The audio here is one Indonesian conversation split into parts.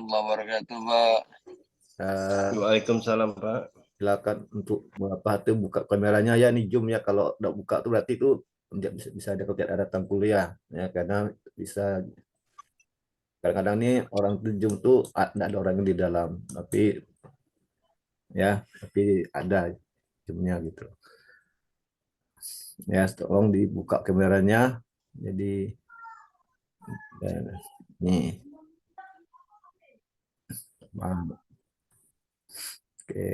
Wabarakatuh, Pak. Waalaikumsalam, Pak. Silakan untuk apa tuh buka kameranya ya nih Zoom ya. Kalau udah buka tuh berarti itu bisa tidak datang kuliah ya, karena bisa kadang-kadang nih orang tuh Zoom tuh nggak ada orang yang di dalam, tapi ada Zoom-nya gitu ya. Tolong dibuka kameranya. Jadi nih, oke.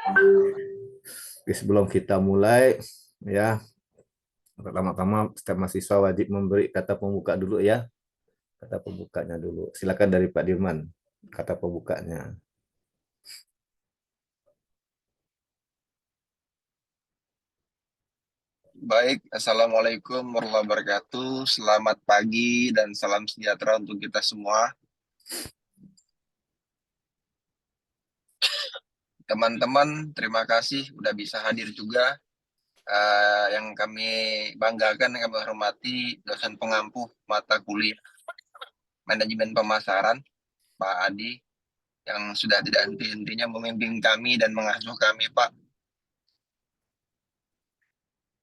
Oke, sebelum kita mulai ya, pertama-tama setiap mahasiswa wajib memberi kata pembuka dulu ya. Kata pembukanya dulu. Silakan dari Pak Dirman, kata pembukanya. Baik, Assalamualaikum warahmatullahi wabarakatuh. Selamat pagi dan salam sejahtera untuk kita semua. Teman-teman, terima kasih udah bisa hadir juga. Yang kami banggakan, yang kami hormati, dosen pengampu mata kuliah Manajemen Pemasaran, Pak Adi, yang sudah tidak henti-hentinya memimpin kami dan mengasuh kami, Pak.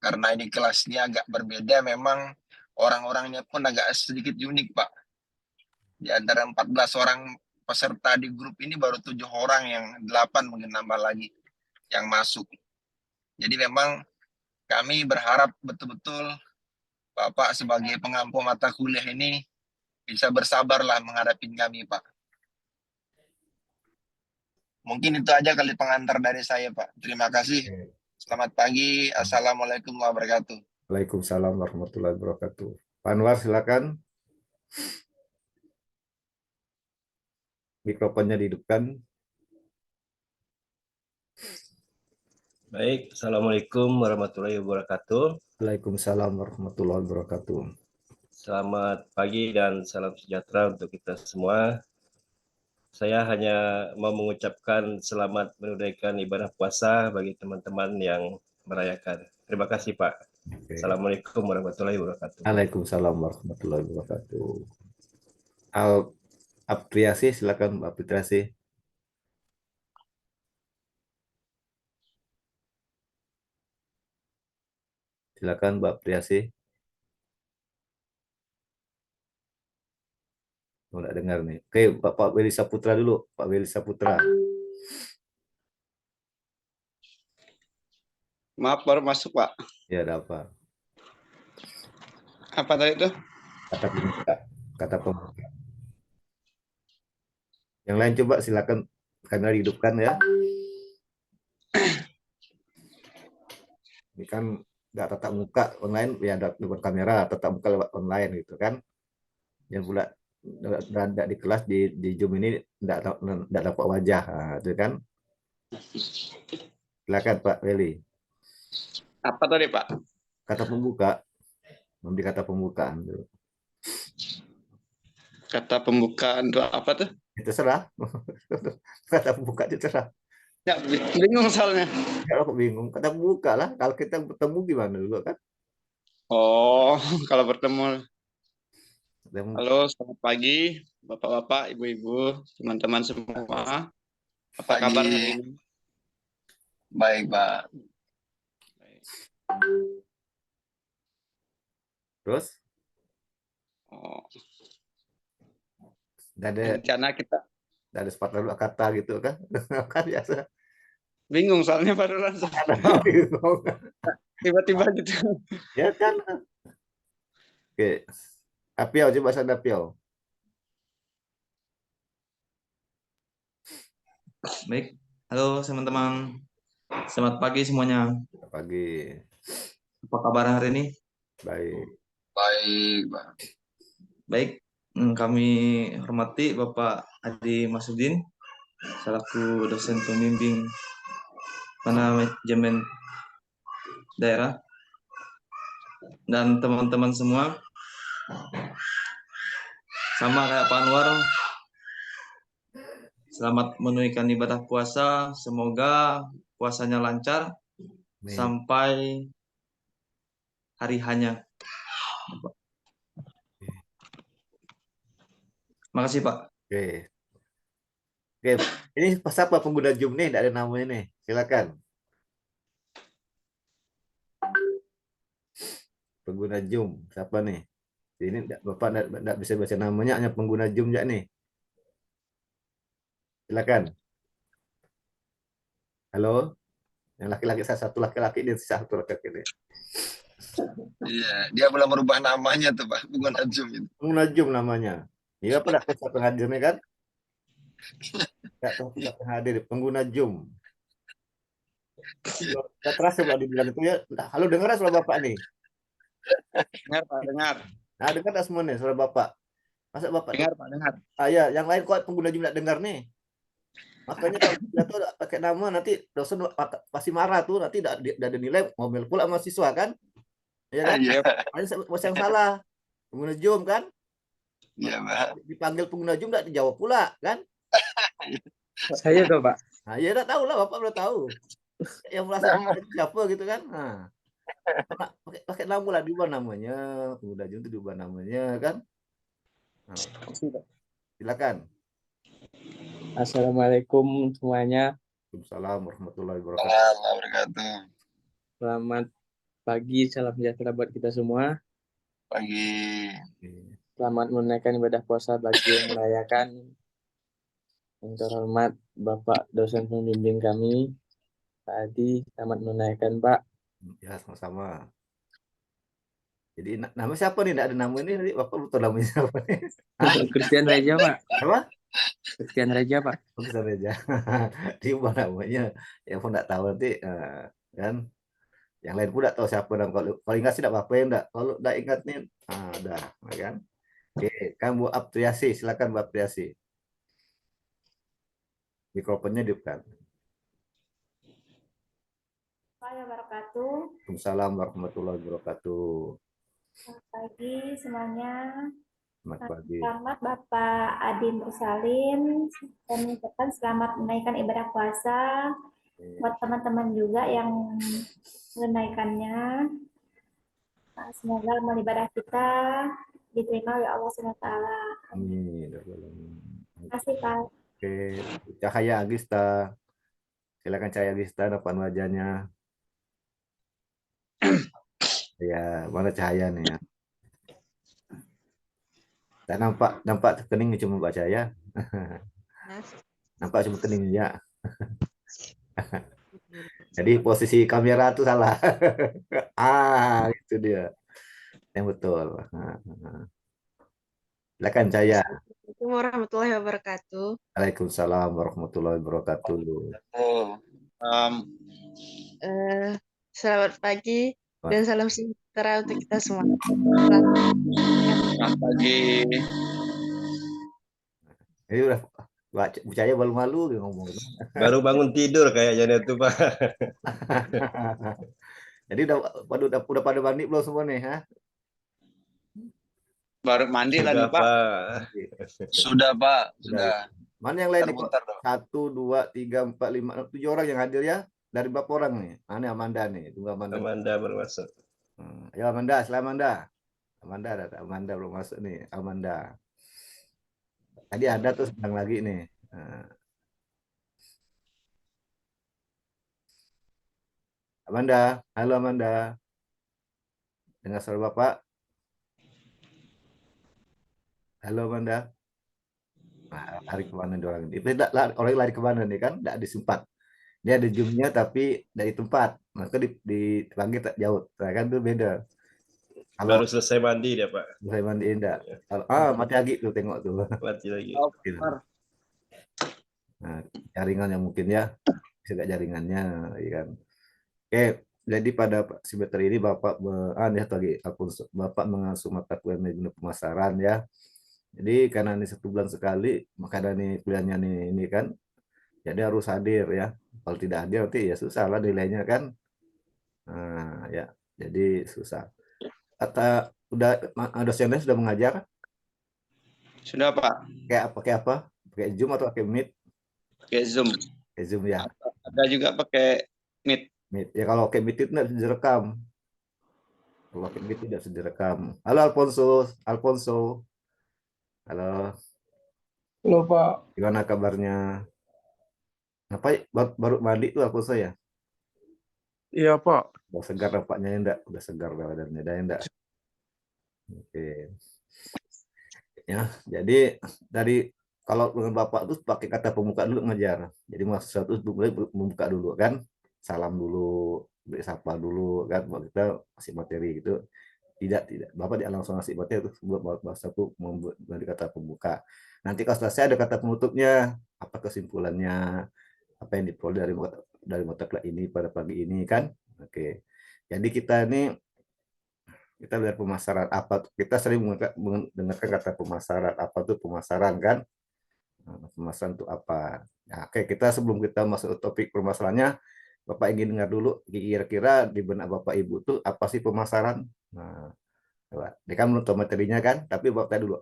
Karena ini kelasnya agak berbeda, memang orang-orangnya pun agak sedikit unik, Pak. Di antara 14 orang peserta di grup ini baru 7 orang, yang 8 mungkin nambah lagi yang masuk. Jadi memang kami berharap betul-betul Bapak sebagai pengampu mata kuliah ini bisa bersabarlah menghadapi kami, Pak. Mungkin itu aja kali pengantar dari saya, Pak. Terima kasih. Selamat pagi. Assalamualaikum warahmatullahi wabarakatuh. Waalaikumsalam warahmatullahi wabarakatuh. Pak Anwar, silakan. Mikrofonnya dihidupkan. Baik, Assalamualaikum warahmatullahi wabarakatuh. Waalaikumsalam warahmatullahi wabarakatuh. Selamat pagi dan salam sejahtera untuk kita semua. Saya hanya mau mengucapkan selamat menunaikan ibadah puasa bagi teman-teman yang merayakan. Terima kasih, Pak. Oke. Assalamualaikum warahmatullahi wabarakatuh. Waalaikumsalam warahmatullahi wabarakatuh. Al Apriasi, silakan Mbak Fitriasi. Silakan Mbak Priasi. Oh, nggak dengar nih. Oke, Pak Weli Saputra dulu. Pak Weli Saputra. Maaf, baru masuk, Pak. Ya, ada apa? Apa tadi itu? Kata pembuka. Kata pembuka. Yang lain coba silakan, karena dihidupkan ya. Ini kan nggak tatap muka online, ya ada lewat kamera, tatap muka lewat online gitu kan. Yang pula berada di kelas di Zoom ini nggak dapat wajah, nah, itu kan. Silakan Pak Weli. Apa tadi, Pak? Kata pembuka, memberi kata pembukaan dulu. Kata pembukaan itu apa tuh? Terserah. Kata pembuka terserah. Ya, bingung soalnya. Ya, aku bingung. Kata pembuka lah. Kalau kita bertemu gimana dulu kan? Oh, kalau bertemu. Ketemu. Halo, selamat pagi, Bapak-bapak, Ibu-ibu, teman-teman semua. Apa kabar hari ini? Baik, Pak. Terus? Oh, Ada rencana kita sepatah dua kata gitu kan? Kan biasa. bingung soalnya baru langsung Ada bingung. tiba-tiba gitu. Ya kan? Oke. Apiau, coba sana Apiau. Baik, halo teman-teman. Selamat pagi semuanya. Pagi. Apa kabar hari ini? Baik. Baik, Pak. Baik, kami hormati Bapak Adi Masudin selaku dosen pembimbing manajemen daerah dan teman-teman semua. Sama kayak Pak Anwar, selamat menunaikan ibadah puasa. Semoga puasanya lancar sampai hari hanya. Makasih Pak. Oke. Oke. Ini siapa pengguna Zoom nih? Tidak ada namanya nih. Silakan. Pengguna Zoom. Siapa nih? Ini Bapak tidak bisa baca namanya, hanya pengguna Zoom ya nih. Silakan. Halo. Yang laki-laki, satu laki-laki dan satu laki-laki ini. Iya, dia belum merubah namanya tuh Pak, pengguna Zoom itu. Pengguna Zoom namanya. Iya, Pak, tidak bisa penghadirnya kan? Tidak penghadir, pengguna Zoom. Tidak terasa Pak dibilang itu ya. Halo, dengar suara Bapak nih. Dengar Pak, dengar. Nah, dengar tak semua nih suara Bapak? Masa Bapak Dengar Pak, dengar. ya, yang lain kok pengguna Zoom tidak dengar nih. Makanya kalau kita tuh pakai nama nanti dosen pasti marah tuh, nanti tidak ada nilai, ngomel pula sama siswa kan? Iya kan? Iya, Bos yang salah. Pengguna Zoom kan? iya Pak. Dipanggil pengguna Zoom tidak dijawab pula kan? Saya tuh Pak. Nah, ya udah tahu lah, Bapak udah tahu. Yang merasa siapa gitu kan? Nah, pakai nama lah, diubah namanya, pengguna Zoom itu diubah namanya kan? Nah, silakan. Assalamualaikum semuanya. Waalaikumsalam warahmatullahi wabarakatuh. Assalamualaikum wabarakatuh. Selamat pagi, salam sejahtera buat kita semua. Pagi. Selamat menunaikan ibadah puasa bagi yang merayakan. Yang terhormat Bapak dosen pembimbing kami, Pak Adi, selamat menunaikan Pak. Ya, sama-sama. Jadi nama siapa nih? Tidak ada nama ini, nanti Bapak lupa namanya siapa nih? Christian Reja Pak. Apa? Christian Reja Pak. Bisa aja. Diubah namanya. Ya pun tidak tahu nanti kan. Yang lain pun tidak tahu siapa nama. Kalau ingat sih tidak apa-apa ya, enggak. Kalau tidak ingat nih, udah, kan? Oke, kan Bu Apriyasi, silakan Bu Apriyasi. Mikrofonnya dihidupkan. Assalamualaikum wabarakatuh. Waalaikumsalam warahmatullahi wabarakatuh. Selamat pagi semuanya. Selamat pagi. Selamat Bapak Adi Mursalin. Saya mengucapkan selamat menunaikan ibadah puasa buat teman-teman juga yang menunaikannya. Semoga amal ibadah kita diterima oleh Allah SWT. Amin. Terima kasih Pak. Oke, Cahaya Agista. Silakan Cahaya Agista, depan wajahnya. Ya, mana Cahaya nih ya? Tak nampak kening cuma Mbak Cahaya. Nampak cuma kening ya. Jadi posisi kamera tuh salah. Itu dia. Yang betul. Silakan Cahaya. Assalamualaikum warahmatullahi wabarakatuh. Waalaikumsalam warahmatullahi wabarakatuh. Selamat pagi dan salam sejahtera untuk kita semua. Selamat pagi. Ini udah Bu Cahaya malu-malu ngomong. Baru bangun tidur kayaknya itu Pak. Jadi udah pada mandi belum semua nih, ha? Baru mandi Sudah, lagi Pak. Sudah Pak, sudah. Mana yang lain nih, Bentar, Pak? 1, 2, 3, 4, 5, 7 orang yang hadir ya? Dari berapa orang nih? Ini Amanda nih, tunggu Amanda. Amanda baru masuk. Ayo Amanda, selamat Amanda. Amanda belum masuk nih, Amanda. Tadi ada tuh sedang lagi nih. Amanda, halo Amanda. Dengar suara Bapak? Halo Amanda. Lari kemana nih orang ini? Orang lari kemana nih kan? Tidak disempat. Dia ada zoomnya tapi dari tempat. Maka dipanggil tak jauh. Nah, kan itu beda. Kalau Baru selesai mandi dia Pak. saya mandiin enggak. Mati lagi tuh tengok tuh. Mati lagi. Nah, jaringannya mungkin ya. Bisa enggak jaringannya, ya kan. Oke, jadi pada semester ini Bapak Bapak mengasuh mata kuliah manajemen pemasaran ya. Jadi karena ini 1 bulan sekali, makanya nih kuliahnya ini kan, jadi harus hadir ya. Kalau tidak hadir nanti ya susah lah nilainya kan. Nah, ya, jadi susah. Dosennya sudah mengajar? Sudah Pak. Pakai apa? Pakai Zoom atau pakai Meet? Pakai Zoom. Pakai Zoom ya. Ada juga pakai Meet. Ya kalau pakai Meet itu tidak bisa direkam. Kalau pakai Meet tidak bisa direkam. Halo Alfonso. Halo. Halo Pak. Gimana kabarnya? Apa baru mandi tuh aku saya? Iya Pak. Udah segar nampaknya enggak? Udah segar badannya, dah enggak? Oke. Ya, jadi dari kalau dengan Bapak tuh pakai kata pembuka dulu ngajar. Jadi mas satu mulai membuka dulu kan, salam dulu, beri sapa dulu kan, buat kita kasih materi gitu. Tidak, Bapak dia langsung ngasih materi itu buat bahasa tuh membuat dari kata pembuka. Nanti kalau selesai ada kata penutupnya, apa kesimpulannya, apa yang diperoleh dari mata kuliah ini pada pagi ini kan. Oke. Jadi kita lihat pemasaran apa, kita sering mendengarkan kata pemasaran, apa tuh pemasaran kan. Nah, pemasaran itu apa. Nah, oke, kita sebelum kita masuk ke topik permasalahannya, Bapak ingin dengar dulu kira-kira di benak Bapak Ibu tuh apa sih pemasaran. Nah, coba. Ini kan menurut materinya kan, tapi Bapak tanya dulu,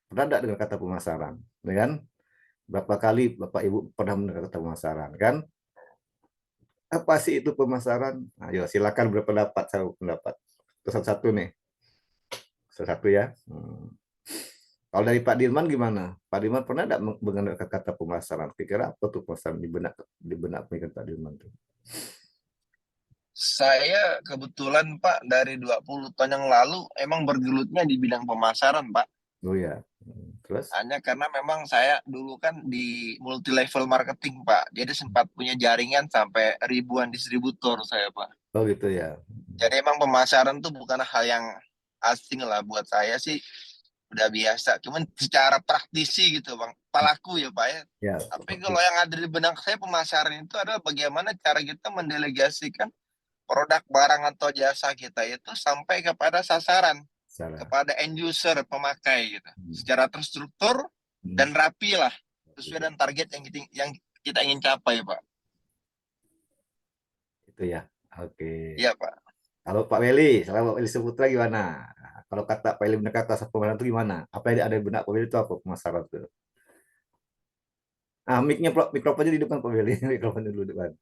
pernah enggak dengar kata pemasaran? Ya kan? Berapa kali Bapak Ibu pernah mendengar kata pemasaran kan? Apa sih itu pemasaran? Ayo silakan berpendapat, satu pendapat. Itu satu-satu nih. Satu ya. Kalau dari Pak Dirman gimana? Pak Dirman pernah enggak mengenal kata pemasaran? Kira-kira apa tuh pemasaran di benak pemikiran Pak Dirman tuh? Saya kebetulan Pak dari 20 tahun yang lalu emang bergelutnya di bidang pemasaran Pak. Oh ya. Terus? Hanya karena memang saya dulu kan di multi level marketing Pak. Jadi sempat punya jaringan sampai ribuan distributor saya Pak. Oh gitu ya. Jadi emang pemasaran tuh bukan hal yang asing lah buat saya sih. Udah biasa. Cuman secara praktisi gitu Bang. Pelaku ya Pak ya. Ya. Tapi kalau yang ada di benak saya pemasaran itu adalah bagaimana cara kita mendelegasikan produk barang atau jasa kita itu sampai kepada sasaran, Salah. kepada end user pemakai gitu, secara terstruktur dan rapi lah, sesuai dengan target yang kita ingin capai Pak. Itu ya. Oke. Iya Pak. Kalau Pak Weli, salah Pak Weli Seputra gimana? Nah, kalau kata Pak Weli benar kata pemasaran itu gimana? Apa yang ada di benak Pak Weli itu apa pemasaran itu? Ah, mic-nya mikrofonnya di depan Pak Weli, mikrofonnya dulu depan.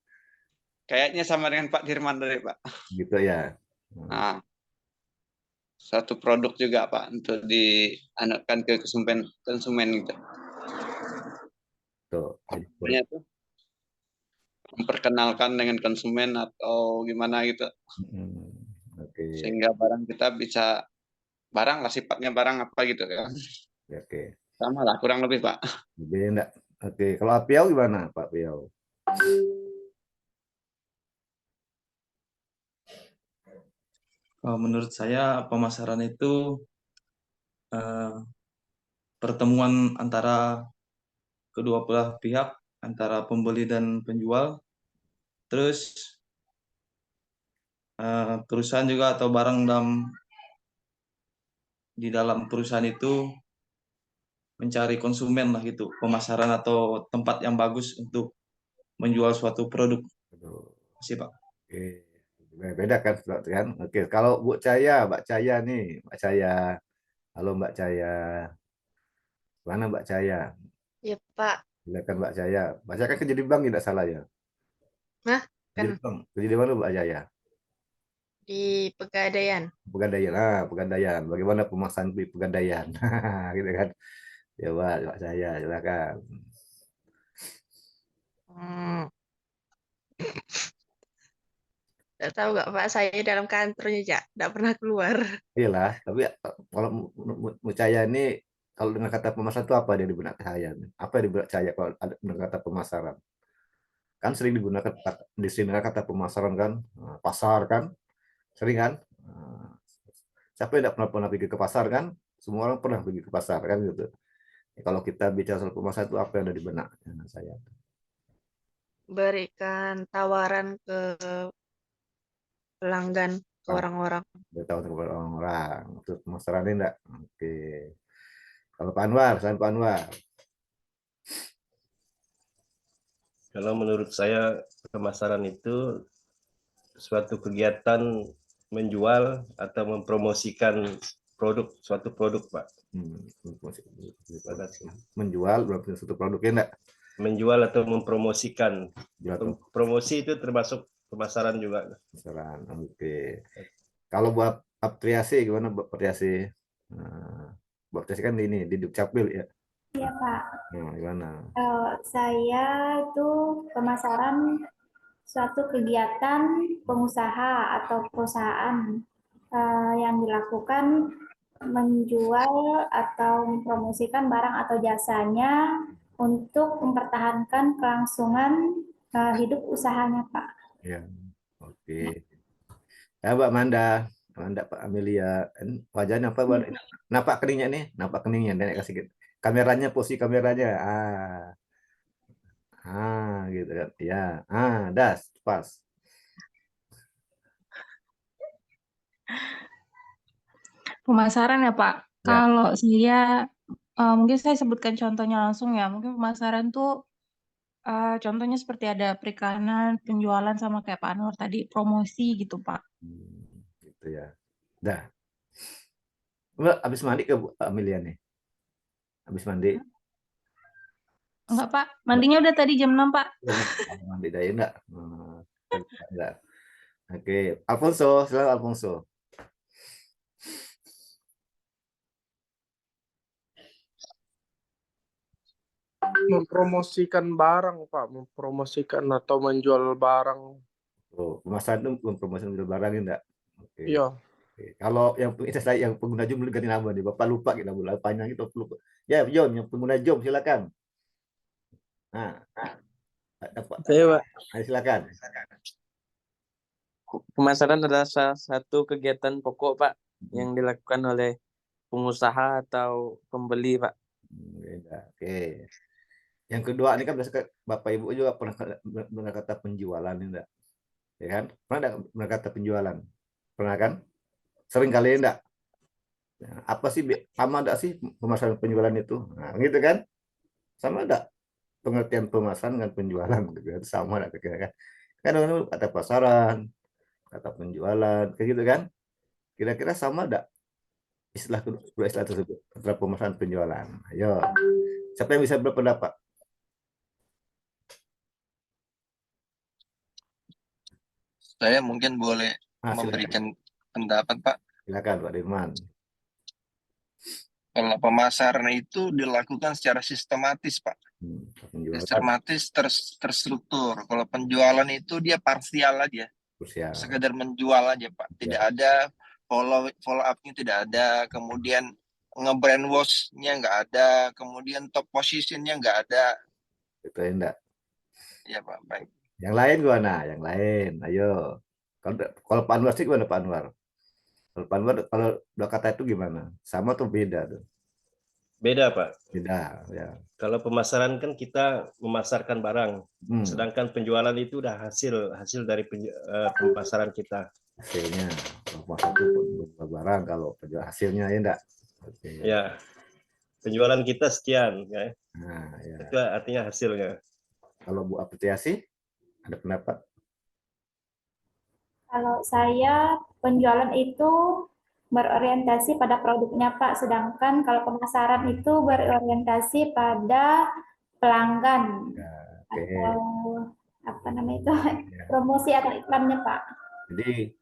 Kayaknya sama dengan Pak Dirman tadi, Pak. Gitu ya. Nah, satu produk juga Pak untuk dianakkan ke konsumen gitu. Tuh. Jadi, itu memperkenalkan dengan konsumen atau gimana gitu. Oke. Sehingga barang kita bisa barang lah sifatnya barang apa gitu kan. Oke. Sama lah kurang lebih Pak. Lebih enggak. Oke, kalau Apiau gimana Pak Apiau? Menurut saya pemasaran itu pertemuan antara kedua belah pihak, antara pembeli dan penjual. Terus perusahaan juga atau barang di dalam perusahaan itu mencari konsumen lah gitu, pemasaran atau tempat yang bagus untuk menjual suatu produk. Sih Pak. Oke. Beda kan, Oke, kalau Mbak Caya nih, Mbak Caya. Halo Mbak Caya. Mana Mbak Caya? Ya Pak. Silakan Mbak Caya. Mbak Caya kan kerja di bank tidak salah ya? Nah, Kerja kan di bank. Kerja di mana Mbak Caya? di Pegadaian. Pegadaian. Pegadaian. Bagaimana pemasaran di Pegadaian? Gitu kan. Coba Mbak Caya, silakan. Tidak tahu nggak Pak, saya dalam kantornya ya, tidak pernah keluar. Iyalah, tapi kalau Mbak Caya ini kalau dengan kata pemasaran itu apa dia di benak saya? Apa yang di benak saya kalau ada dengan kata pemasaran? Kan sering digunakan kata pemasaran kan, pasar kan, sering kan. Siapa yang tidak pernah pergi ke pasar kan? Semua orang pernah pergi ke pasar kan gitu. Kalau kita bicara soal pemasaran itu apa yang ada di benak saya? Berikan tawaran ke pelanggan, ke orang-orang. Beritahu ke orang-orang. Itu pemasaran ini enggak? Oke. Kalau Pak Anwar, saya Pak Anwar. Kalau menurut saya pemasaran itu suatu kegiatan menjual atau mempromosikan suatu produk, Pak. Menjual berarti suatu produk ya enggak? Menjual atau mempromosikan. Promosi itu termasuk pemasaran juga. Pemasaran, oke. Kalau buat Apriasi gimana Mbak Apriasi? Mbak Apriasi kan ini di Dukcapil ya. Iya, Pak. Nah, gimana? Saya itu pemasaran suatu kegiatan pengusaha atau perusahaan yang dilakukan menjual atau mempromosikan barang atau jasanya untuk mempertahankan kelangsungan hidup usahanya, Pak. Ya, oke. Ya, Mbak Manda, Pak Amelia, wajahnya apa, Mbak? Nampak keningnya nih, nampak keningnya. Dan kasih kameranya, posisi kameranya. Gitu kan. Ya, das, pas. Pemasaran ya Pak. Ya. Kalau saya mungkin saya sebutkan contohnya langsung ya. Mungkin pemasaran tuh contohnya seperti ada perikanan, penjualan sama kayak Pak Anwar tadi promosi gitu Pak. Gitu ya. Dah. Mbak, habis mandi ke Bu Amelia nih? Habis mandi? Enggak Pak, mandinya udah tadi jam 6 Pak. Mandi dah ya enggak? Enggak. Oke, Alfonso, silakan Alfonso. Mempromosikan barang, Pak. Mempromosikan atau menjual barang. Pemasaran itu mempromosikan menjual barang enggak? Oke. Iya. Kalau yang pengguna Jom ganti nama nih, Bapak lupa kita bulan panjang itu lupa. Ya, Jom, yang pengguna Jom silakan. Dapat. Saya, Pak. Ayo, silakan. Pemasaran adalah salah satu kegiatan pokok, Pak, yang dilakukan oleh pengusaha atau pembeli, Pak. Oke. Yang kedua ini kan biasa Bapak Ibu juga pernah kata penjualan enggak? Ya kan? Pernah enggak kata penjualan? Pernah kan? Sering kali enggak? Nah, apa sih sama enggak sih pemasaran penjualan itu? Nah, gitu kan? Sama enggak pengertian pemasaran dengan penjualan gitu kan? Sama enggak kira-kira kan? Kan kata pasaran, kata penjualan, kayak gitu kan? Kira-kira sama enggak istilah kedua istilah tersebut antara pemasaran penjualan? Ayo. Siapa yang bisa berpendapat? Saya mungkin boleh memberikan pendapat, Pak. Silakan, Pak Dirman. Kalau pemasaran itu dilakukan secara sistematis, Pak. Sistematis, terstruktur. Kalau penjualan itu dia parsial aja. Sekedar menjual aja, Pak. Tidak ada follow up-nya, tidak ada. Kemudian nge-brand wash-nya nggak ada. Kemudian top position-nya nggak ada. Itu enggak? Iya, Pak. Baik. Yang lain gimana? Yang lain, ayo. Kalau Pak Anwar sih gimana Pak Anwar? Kalau Pak Anwar, kalau dua kata itu gimana? Sama atau beda tuh? Beda, Pak. Beda, ya. Kalau pemasaran kan kita memasarkan barang, sedangkan penjualan itu udah hasil dari pemasaran kita. Hasilnya, pemasaran itu barang, kalau penjual hasilnya ya enggak? Ya, penjualan kita sekian, ya. Nah, ya. Itu artinya hasilnya. Kalau Bu Apresiasi, ada pendapat? Kalau saya penjualan itu berorientasi pada produknya, Pak. Sedangkan kalau pemasaran itu berorientasi pada pelanggan atau apa namanya itu promosi atau iklannya, Pak. Jadi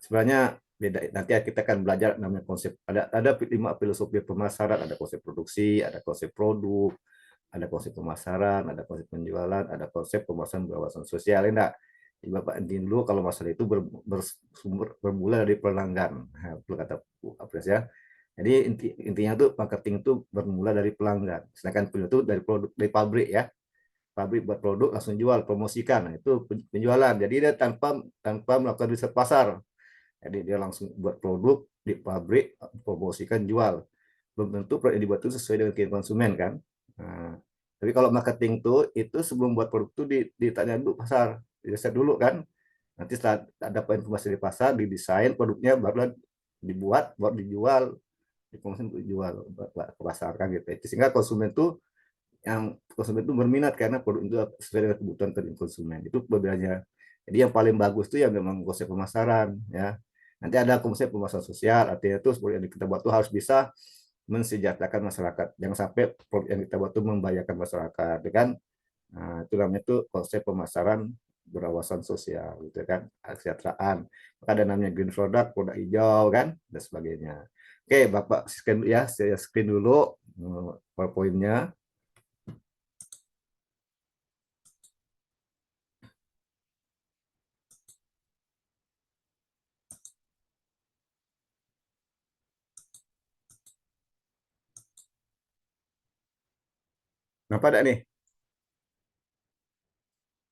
sebenarnya beda. Nanti kita akan belajar namanya konsep. Ada 5 filosofi pemasaran. Ada konsep produksi, ada konsep produk, ada konsep pemasaran, ada konsep penjualan, ada konsep pemasaran berwawasan sosial. Enggak? Jadi Bapak intinya dulu kalau masalah itu bermula dari pelanggan. Nah, itu kata Bu Apres ya. Jadi intinya tuh marketing itu bermula dari pelanggan. Sedangkan penjualan itu dari produk, dari pabrik ya. Pabrik buat produk langsung jual, promosikan. Nah, itu penjualan. Jadi dia tanpa melakukan riset pasar. Jadi dia langsung buat produk di pabrik, promosikan, jual. Belum tentu produk yang dibuat itu sesuai dengan keinginan konsumen kan. Nah, tapi kalau marketing itu sebelum buat produk itu ditanya dulu pasar, riset dulu kan. Nanti setelah ada informasi di pasar, didesain produknya, baru dibuat, baru dijual, dijual ke pasar kan gitu. Sehingga konsumen itu berminat karena produk itu sesuai dengan kebutuhan konsumen. Itu perbedaannya. Jadi yang paling bagus itu ya memang konsep pemasaran ya. Nanti ada konsep pemasaran sosial, artinya itu produk yang kita buat itu harus bisa mensejahterakan masyarakat. Jangan sampai produk yang kita buat itu membahayakan masyarakat, kan? Nah, itu namanya itu konsep pemasaran berwawasan sosial, gitu kan? Kesejahteraan. Maka ada namanya green product, produk hijau, kan? Dan sebagainya. Oke, Bapak scan ya, saya screen dulu PowerPoint-nya. Nampak enggak nih?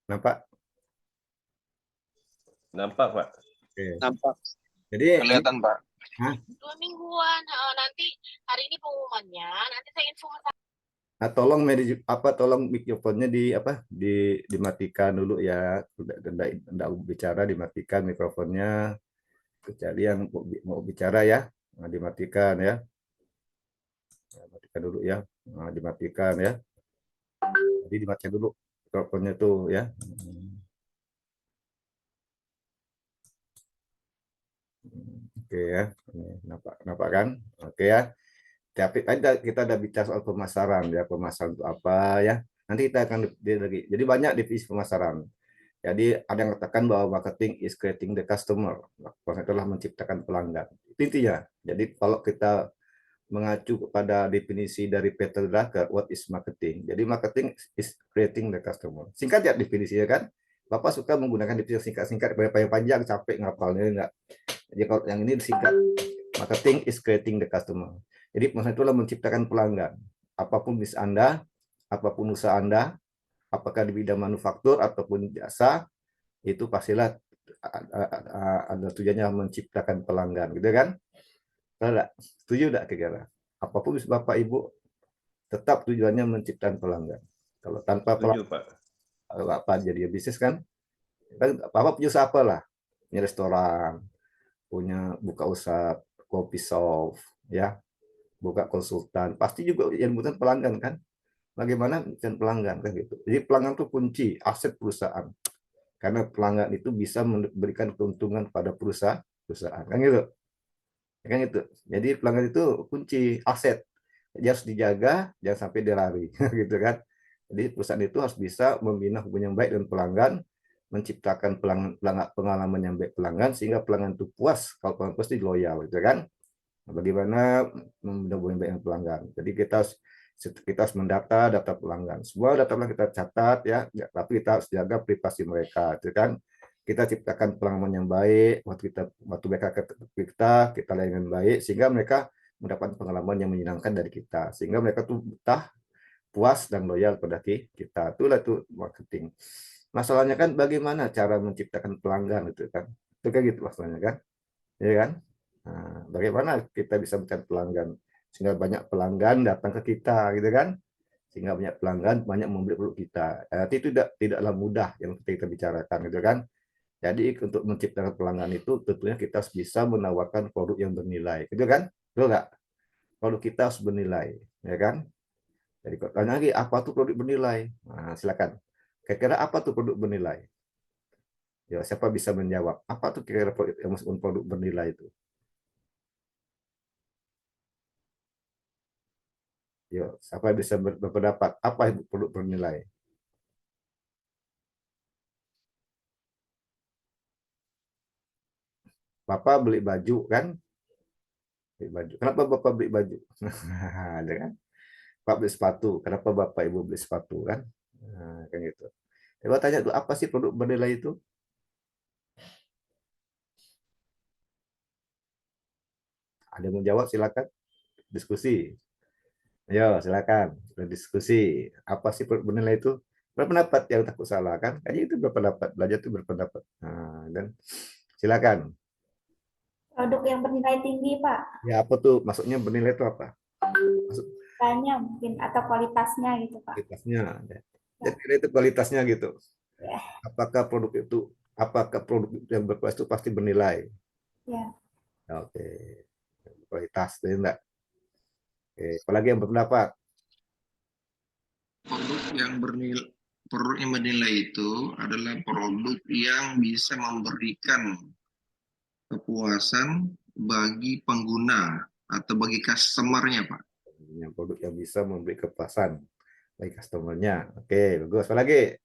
Nampak? Nampak, Pak. Oke. Nampak. Jadi ini, Kelihatan Pak. Hah? 2 mingguan. Nanti hari ini pengumumannya. Nanti saya info Nah, tolong tolong mikrofonnya dimatikan dulu ya. Udah bicara dimatikan mikrofonnya. Kecuali yang mau bicara ya. Nah, dimatikan ya. Nah, matikan dulu ya. Nah, dimatikan ya. Jadi dimatikan dulu mikrofonnya tuh ya. Oke ya. Nampak kan? Oke ya. Tapi kita udah bicara soal pemasaran ya, pemasaran itu apa ya. Nanti kita akan lagi. Jadi banyak divisi pemasaran. Jadi ada yang katakan bahwa marketing is creating the customer. Maksudnya itulah menciptakan pelanggan. Itu intinya. Jadi kalau kita mengacu kepada definisi dari Peter Drucker, what is marketing? Jadi marketing is creating the customer. Singkat ya definisinya kan. Bapak suka menggunakan definisi singkat-singkat yang panjang capek ngapalnya enggak. Jadi kalau yang ini singkat, marketing is creating the customer. Jadi maksudnya itulah menciptakan pelanggan. Apapun bisnis Anda, apapun usaha Anda, apakah di bidang manufaktur ataupun jasa, itu pastilah ada tujuannya menciptakan pelanggan, gitu kan? Enggak? Setuju enggak kira-kira? Apapun bisnis Bapak Ibu, tetap tujuannya menciptakan pelanggan. Kalau tanpa Setuju, pelanggan, Pak. apa jadi bisnis kan? Bapak punya usaha apalah? Punya restoran, punya buka usaha kopi shop, ya, buka konsultan, pasti juga yang butuh pelanggan kan? Bagaimana mencari pelanggan kan gitu. Jadi pelanggan itu kunci aset perusahaan. Karena pelanggan itu bisa memberikan keuntungan pada perusahaan kan gitu. Kan itu. Jadi pelanggan itu kunci aset. Dia harus dijaga, jangan sampai dia lari gitu kan. Jadi perusahaan itu harus bisa membina hubungan yang baik dengan pelanggan, menciptakan pengalaman yang baik pelanggan sehingga pelanggan itu puas. Kalau pelanggan puas itu loyal gitu kan. Bagaimana membina hubungan baik dengan pelanggan. Jadi kita harus mendata data pelanggan. Semua data pelanggan kita catat ya, tapi kita harus jaga privasi mereka, itu kan. Kita ciptakan pengalaman yang baik waktu mereka ke kita layani dengan baik sehingga mereka mendapat pengalaman yang menyenangkan dari kita sehingga mereka tuh betah, puas dan loyal pada kita. Itulah tuh marketing. Masalahnya kan bagaimana cara menciptakan pelanggan itu kan. Itu kan gitu masalahnya kan. Ya kan? Nah, bagaimana kita bisa mencari pelanggan sehingga banyak pelanggan datang ke kita gitu kan, sehingga banyak pelanggan banyak membeli produk kita. Itu tidaklah mudah yang kita bicarakan gitu kan. Jadi untuk menciptakan pelanggan itu tentunya kita harus bisa menawarkan produk yang bernilai gitu kan, betul nggak? Produk kita harus bernilai ya kan. Jadi kalau tanya lagi apa tuh produk bernilai, nah, silakan. Kira-kira apa tuh produk bernilai? Ya, siapa bisa menjawab apa tuh kira-kira produk bernilai itu? Yuk, siapa bisa berpendapat apa yang produk bernilai? Bapak beli baju kan? Beli baju. Kenapa Bapak beli baju? Ada kan? Bapak beli sepatu. Kenapa Bapak Ibu beli sepatu kan? Nah, kan gitu. Coba tanya tuh apa sih produk bernilai itu? Ada yang mau jawab silakan. Diskusi. Ayo silakan berdiskusi. Apa sih produk bernilai itu? Berpendapat yang takut salah kan? Kayaknya itu berpendapat. Belajar itu berpendapat. Nah, dan silakan. Produk yang bernilai tinggi, Pak. Ya apa tuh? Maksudnya bernilai itu apa? Maksud Harganya mungkin atau kualitasnya gitu, Pak. kualitasnya. Ya. Jadi itu kualitasnya gitu. Ya. Apakah produk yang berkualitas itu pasti bernilai? Ya. Oke, kualitas itu enggak. Oke, apalagi yang berpendapat? Produk yang bernilai itu adalah produk yang bisa memberikan kepuasan bagi pengguna atau bagi customer-nya, Pak. Yang produk yang bisa memberi kepuasan bagi customer-nya. Oke, bagus. Apa lagi?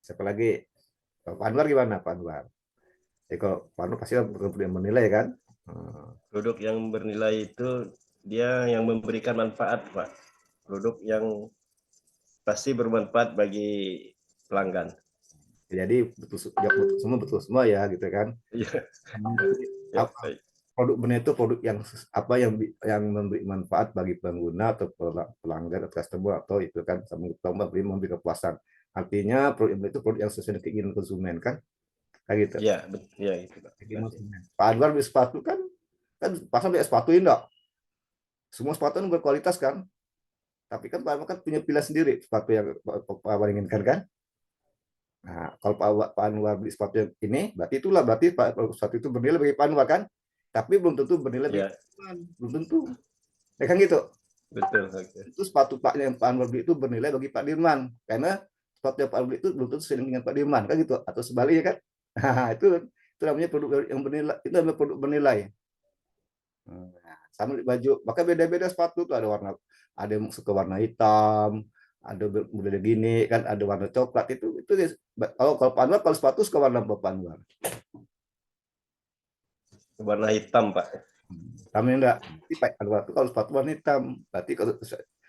Siapa lagi? Pak Anwar gimana, Pak Anwar? Kalau Pak Anwar pasti produk yang menilai kan? Produk yang bernilai itu dia yang memberikan manfaat, Pak. Produk yang pasti bermanfaat bagi pelanggan. Jadi betul semua ya gitu kan. Iya. Apa, produk benar itu produk yang apa yang memberi manfaat bagi pengguna atau pelanggan atau customer atau itu kan memberi kepuasan. Artinya produk itu produk yang sesuai dengan keinginan konsumen kan. Kayak gitu. Iya, iya itu, Pak. Pak Anwar beli sepatu kan pasang beli sepatu enggak. Semua sepatu kan berkualitas kan. Tapi kan Pak Anwar kan punya pilihan sendiri sepatu yang Pak Anwar inginkan kan. Nah, kalau Pak Anwar beli sepatu yang ini, berarti sepatu itu bernilai bagi Pak Anwar kan? Tapi belum tentu bernilai bagi Pak Dirman, belum tentu. Ya kan gitu. Betul. Itu sepatu yang Pak Anwar beli itu bernilai bagi Pak Dirman, karena sepatu yang Pak Anwar beli itu belum tentu sesuai dengan Pak Dirman, kan gitu. Atau sebaliknya kan? Nah, itu namanya produk yang bernilai. Itu namanya produk bernilai. Nah, sama di baju, maka beda-beda sepatu tuh ada yang suka warna hitam, ada model gini kan, ada warna coklat itu kalau Pak Anwar kalau sepatu suka warna apa Pak Anwar? Warna hitam, Pak. Hitam enggak? Pak Anwar itu kalau sepatu warna hitam, berarti kalau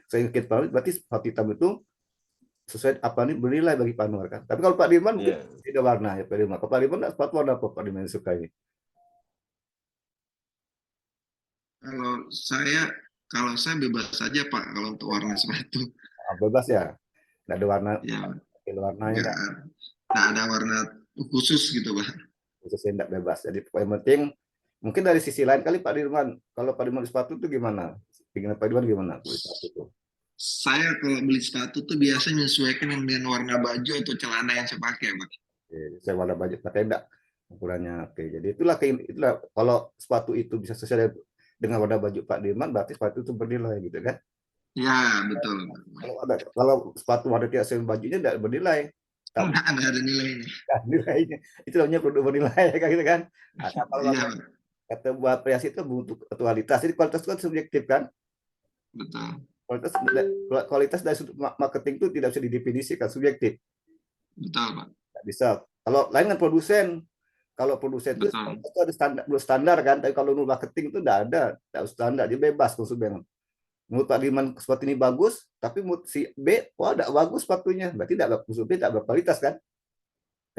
saya ingin berarti sepatu hitam itu sesuai apa nih bernilai bagi Pak Anwar kan. Tapi kalau Pak Dirman mungkin beda warna ya Pak Dirman. Kalau Pak Dirman sepatu warna apa Pak Dirman suka ini? Kalau saya bebas saja Pak kalau untuk warna sepatu. Bebas ya, nggak ada warna. Ya. Warnanya nggak ada warna khusus gitu Pak. Khususnya nggak bebas. Jadi yang penting mungkin dari sisi lain kali Pak Dirman. Kalau Pak Dirman sepatu itu gimana? Pingin Pak Dirman gimana beli sepatu itu? Saya kalau beli sepatu tuh biasanya menyesuaikan dengan warna baju atau celana yang saya pakai Pak. Oke, saya warna baju pakai enggak ukurannya. Oke, jadi itulah kalau sepatu itu bisa sesuai dengan warna baju Pak Dirman, berarti sepatu itu bernilai gitu kan? Ya betul. Kalau sepatu warna tidak sesuai bajunya tidak bernilai. Nggak ada nilainya. Nilainya itu namanya produk bernilai kan gitu kan? Nah, kalau kata buat prias itu untuk kualitas, jadi kualitas itu kan subjektif kan? Betul. Kualitas dari sudut marketing itu tidak bisa didefinisikan, subjektif. Betul Pak. Tidak bisa. Kalau lain kan produsen. Kalau produsen itu ada standar kan, tapi kalau marketing itu tidak ada standar, dia bebas konsumen. Menurut Pak Dirman seperti ini bagus, tapi menurut si B, tidak bagus sepatunya, berarti tidak berkualitas kan?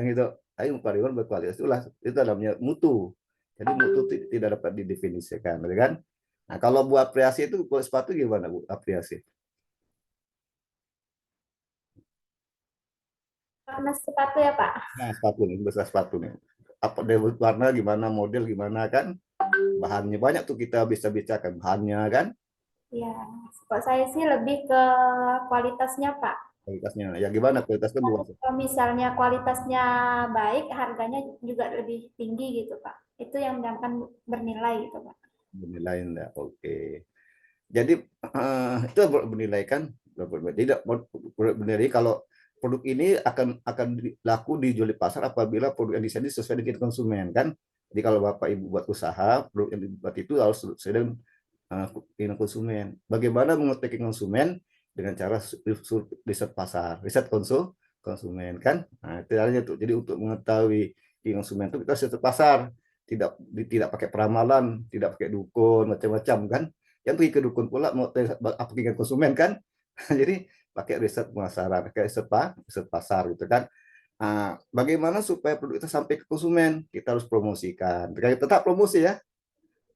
Yang itu, tapi Pak Dirman berkualitas itu namanya mutu. Jadi mutu tidak dapat didefinisikan, kan? Nah, kalau buat apresiasi itu buat sepatu gimana Bu? Apresiasi? Warna sepatu ya Pak? Nah, sepatu nih, besar sepatu nih. Apa warna gimana, model gimana kan? Bahannya banyak tuh kita bisa bicarakan bahannya kan? Ya, kalau saya sih lebih ke kualitasnya Pak. Kualitasnya, ya gimana kualitasnya luas? Kalau misalnya kualitasnya baik, harganya juga lebih tinggi gitu Pak. Itu yang akan bernilai gitu Pak. Bernilai enggak? Oke. Jadi itu bernilai kan? Tidak bernilai kalau produk ini akan laku dijual di pasar apabila produk yang disajikan sesuai dengan konsumen kan. Jadi kalau Bapak Ibu buat usaha, produk yang dibuat itu harus sesuai dengan konsumen. Bagaimana mengetahui konsumen dengan cara riset pasar, riset konsumen kan. Nah, itu artinya tuh. Jadi untuk mengetahui konsumen itu kita riset pasar, tidak pakai peramalan, tidak pakai dukun macam-macam kan. Yang pergi ke dukun pula mau apa keinginan konsumen kan. Jadi pakai riset pemasaran, pakai riset pasar gitu kan. Nah, bagaimana supaya produk itu sampai ke konsumen? Kita harus promosikan. Tetap promosi ya.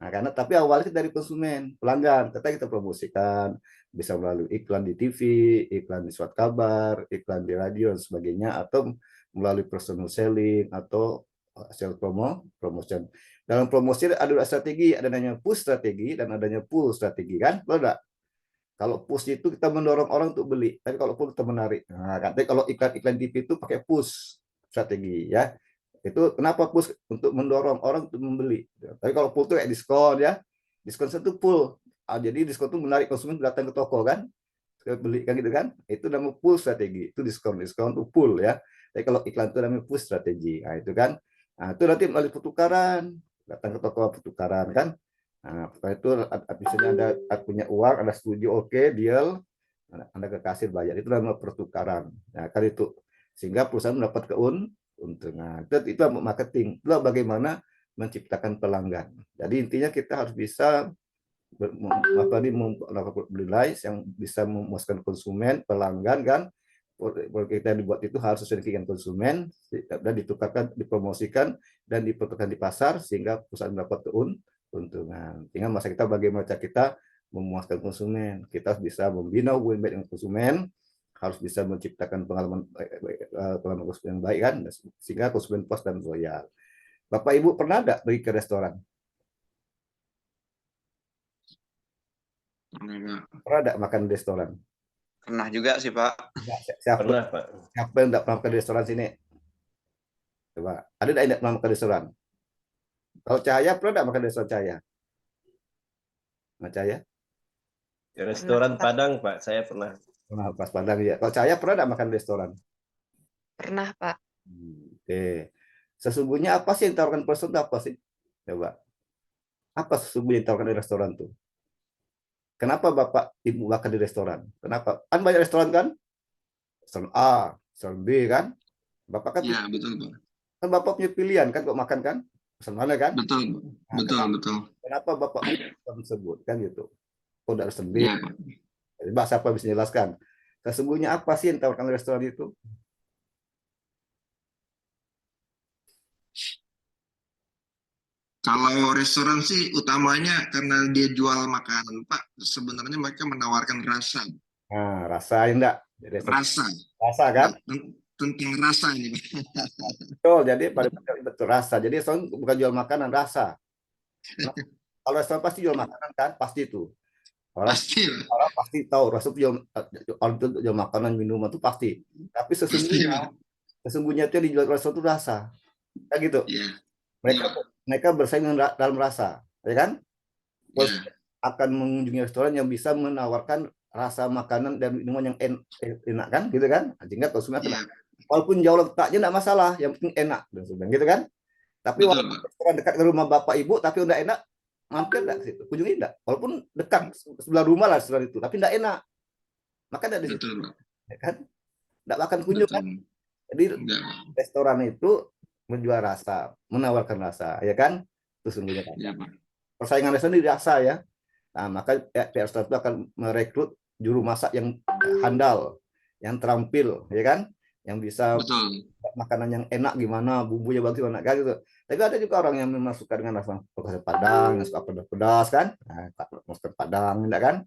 Nah, karena tapi awalnya dari konsumen, pelanggan. Kita promosikan, bisa melalui iklan di TV, iklan di surat kabar, iklan di radio dan sebagainya, atau melalui personal selling atau sales promotion. Dalam promosi ada dua strategi, ada namanya push strategi dan adanya pull strategi kan? Betul. Kalau push itu kita mendorong orang untuk beli, tapi kalau pull kita menarik. Nah, tapi kalau iklan TV itu pakai push strategi ya. Itu kenapa push? Untuk mendorong orang untuk membeli. Tapi kalau pull itu kayak diskon ya. Diskon itu pull. Jadi diskon itu menarik konsumen datang ke toko kan. Beli kan gitu kan. Itu namanya pull strategi. Itu diskon itu pull ya. Tapi kalau iklan itu namanya push strategi. Nah, itu kan. Nah, itu nanti melalui pertukaran. Datang ke toko pertukaran kan. Nah, setelah itu misalnya ada punya uang, ada setuju, oke, deal, Anda ke kasir bayar, itu namanya pertukaran. Nah, kan itu sehingga perusahaan mendapat keuntungan. Itu marketing. Itulah bagaimana menciptakan pelanggan. Jadi intinya kita harus bisa bernilai yang bisa memuaskan konsumen, pelanggan kan. Kalau kita dibuat itu harus sesuai dengan konsumen dan ditukarkan, dipromosikan dan dipertukarkan di pasar sehingga perusahaan mendapat keuntungan. Tinggal masa kita bagaimana kita memuaskan konsumen. Kita harus bisa membina hubungan baik dengan konsumen, harus bisa menciptakan pengalaman konsumen yang baik kan, sehingga konsumen puas dan loyal. Bapak Ibu pernah nggak pergi ke restoran? Pernah nggak makan di restoran? Pernah juga sih, Pak. Siapa Pernah, Pak. yang nggak pernah makan di restoran sini? Coba, ada nggak yang nggak pernah makan di restoran? Kalau Cahaya pernah nggak makan di restoran Cahaya? Nah, Cahaya? Di restoran Padang, Pak, saya pernah. Pernah pas Padang ya. Kalau Cahaya pernah nggak makan di restoran? Pernah, Pak. Oke. Sesungguhnya apa sih yang ditawarkan restoran itu apa sih? Coba. Apa sesungguhnya yang ditawarkan di restoran tuh? Kenapa Bapak Ibu makan di restoran? Kenapa? Kan banyak restoran kan? Restoran A, restoran B kan? Bapak kan, Ya, betul, Pak. kan Bapak punya pilihan kan kok makan kan? Pesan mana kan? Betul, Nah, betul, betul. kenapa Bapak pilih restoran tersebut kan gitu? Kok tidak restoran B? Ya, Pak. Mbak siapa bisa jelaskan? Sesungguhnya apa sih yang ditawarkan di restoran itu? Kalau restoran sih utamanya karena dia jual makanan, Pak. Sebenarnya mereka menawarkan rasa. Nah, rasa enggak? Rasa. Rasa kan? Tentang rasa ini. Betul, jadi pada betul rasa. Jadi restoran bukan jual makanan, rasa. Nah, kalau restoran pasti jual makanan kan? Pasti itu. Orang pasti tahu rasa orang itu jual makanan, minuman itu pasti. Tapi sesungguhnya itu yang dijual restoran itu rasa. Kayak gitu. Mereka bersaing dalam rasa, ya kan? Akan mengunjungi restoran yang bisa menawarkan rasa makanan dan minuman yang enak kan, gitu kan? Sehingga konsumen walaupun jauh letaknya enggak masalah, yang penting enak dan sebagainya, gitu kan? Tapi walaupun restoran dekat ke rumah Bapak Ibu tapi udah enak, mampir enggak ke situ? Kunjungi enggak? Walaupun dekat sebelah rumah lah restoran itu, tapi enggak enak. Maka enggak di situ. Ya kan? Enggak makan kunjung kan? Jadi restoran itu menjual rasa, menawarkan rasa, ya kan? Itu sesungguhnya kan. Persaingan restoran di rasa ya. Nah, maka pihak restoran itu akan merekrut juru masak yang handal, yang terampil, ya kan? Yang bisa makanan yang enak gimana, bumbunya bagus gimana kan gitu. Tapi ada juga orang yang memang suka dengan rasa Padang, yang suka pedas-pedas kan? Nah, masker Padang, enggak kan?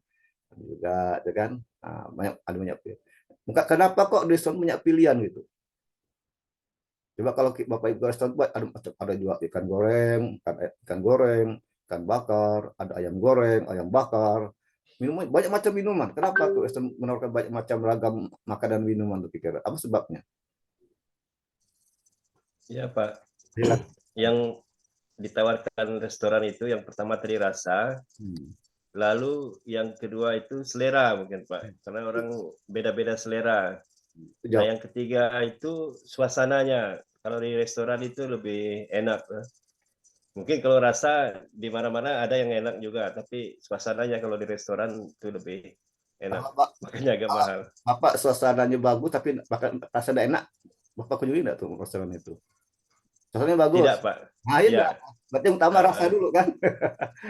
Juga, ya kan? Nah, banyak pilihan. Kenapa kok restoran banyak pilihan gitu? Coba kalau Bapak Ibu restoran ada jual ikan goreng, ikan bakar, ada ayam goreng, ayam bakar, minuman banyak macam minuman. Kenapa tuh restoran menawarkan banyak macam ragam makanan minuman tuh pikir? Apa sebabnya? Iya, Pak. Yang ditawarkan restoran itu yang pertama tadi rasa, lalu yang kedua itu selera mungkin, Pak. Karena orang beda-beda selera. Nah, yang ketiga itu suasananya. Kalau di restoran itu lebih enak. Mungkin kalau rasa di mana-mana ada yang enak juga, tapi suasananya kalau di restoran itu lebih enak. Makanya agak mahal. Bapak suasananya bagus tapi rasa tidak enak. Bapak kunjungi enggak tuh restoran itu? Suasananya bagus. Tidak, Pak. Nah, iya. Berarti yang utama rasa dulu kan?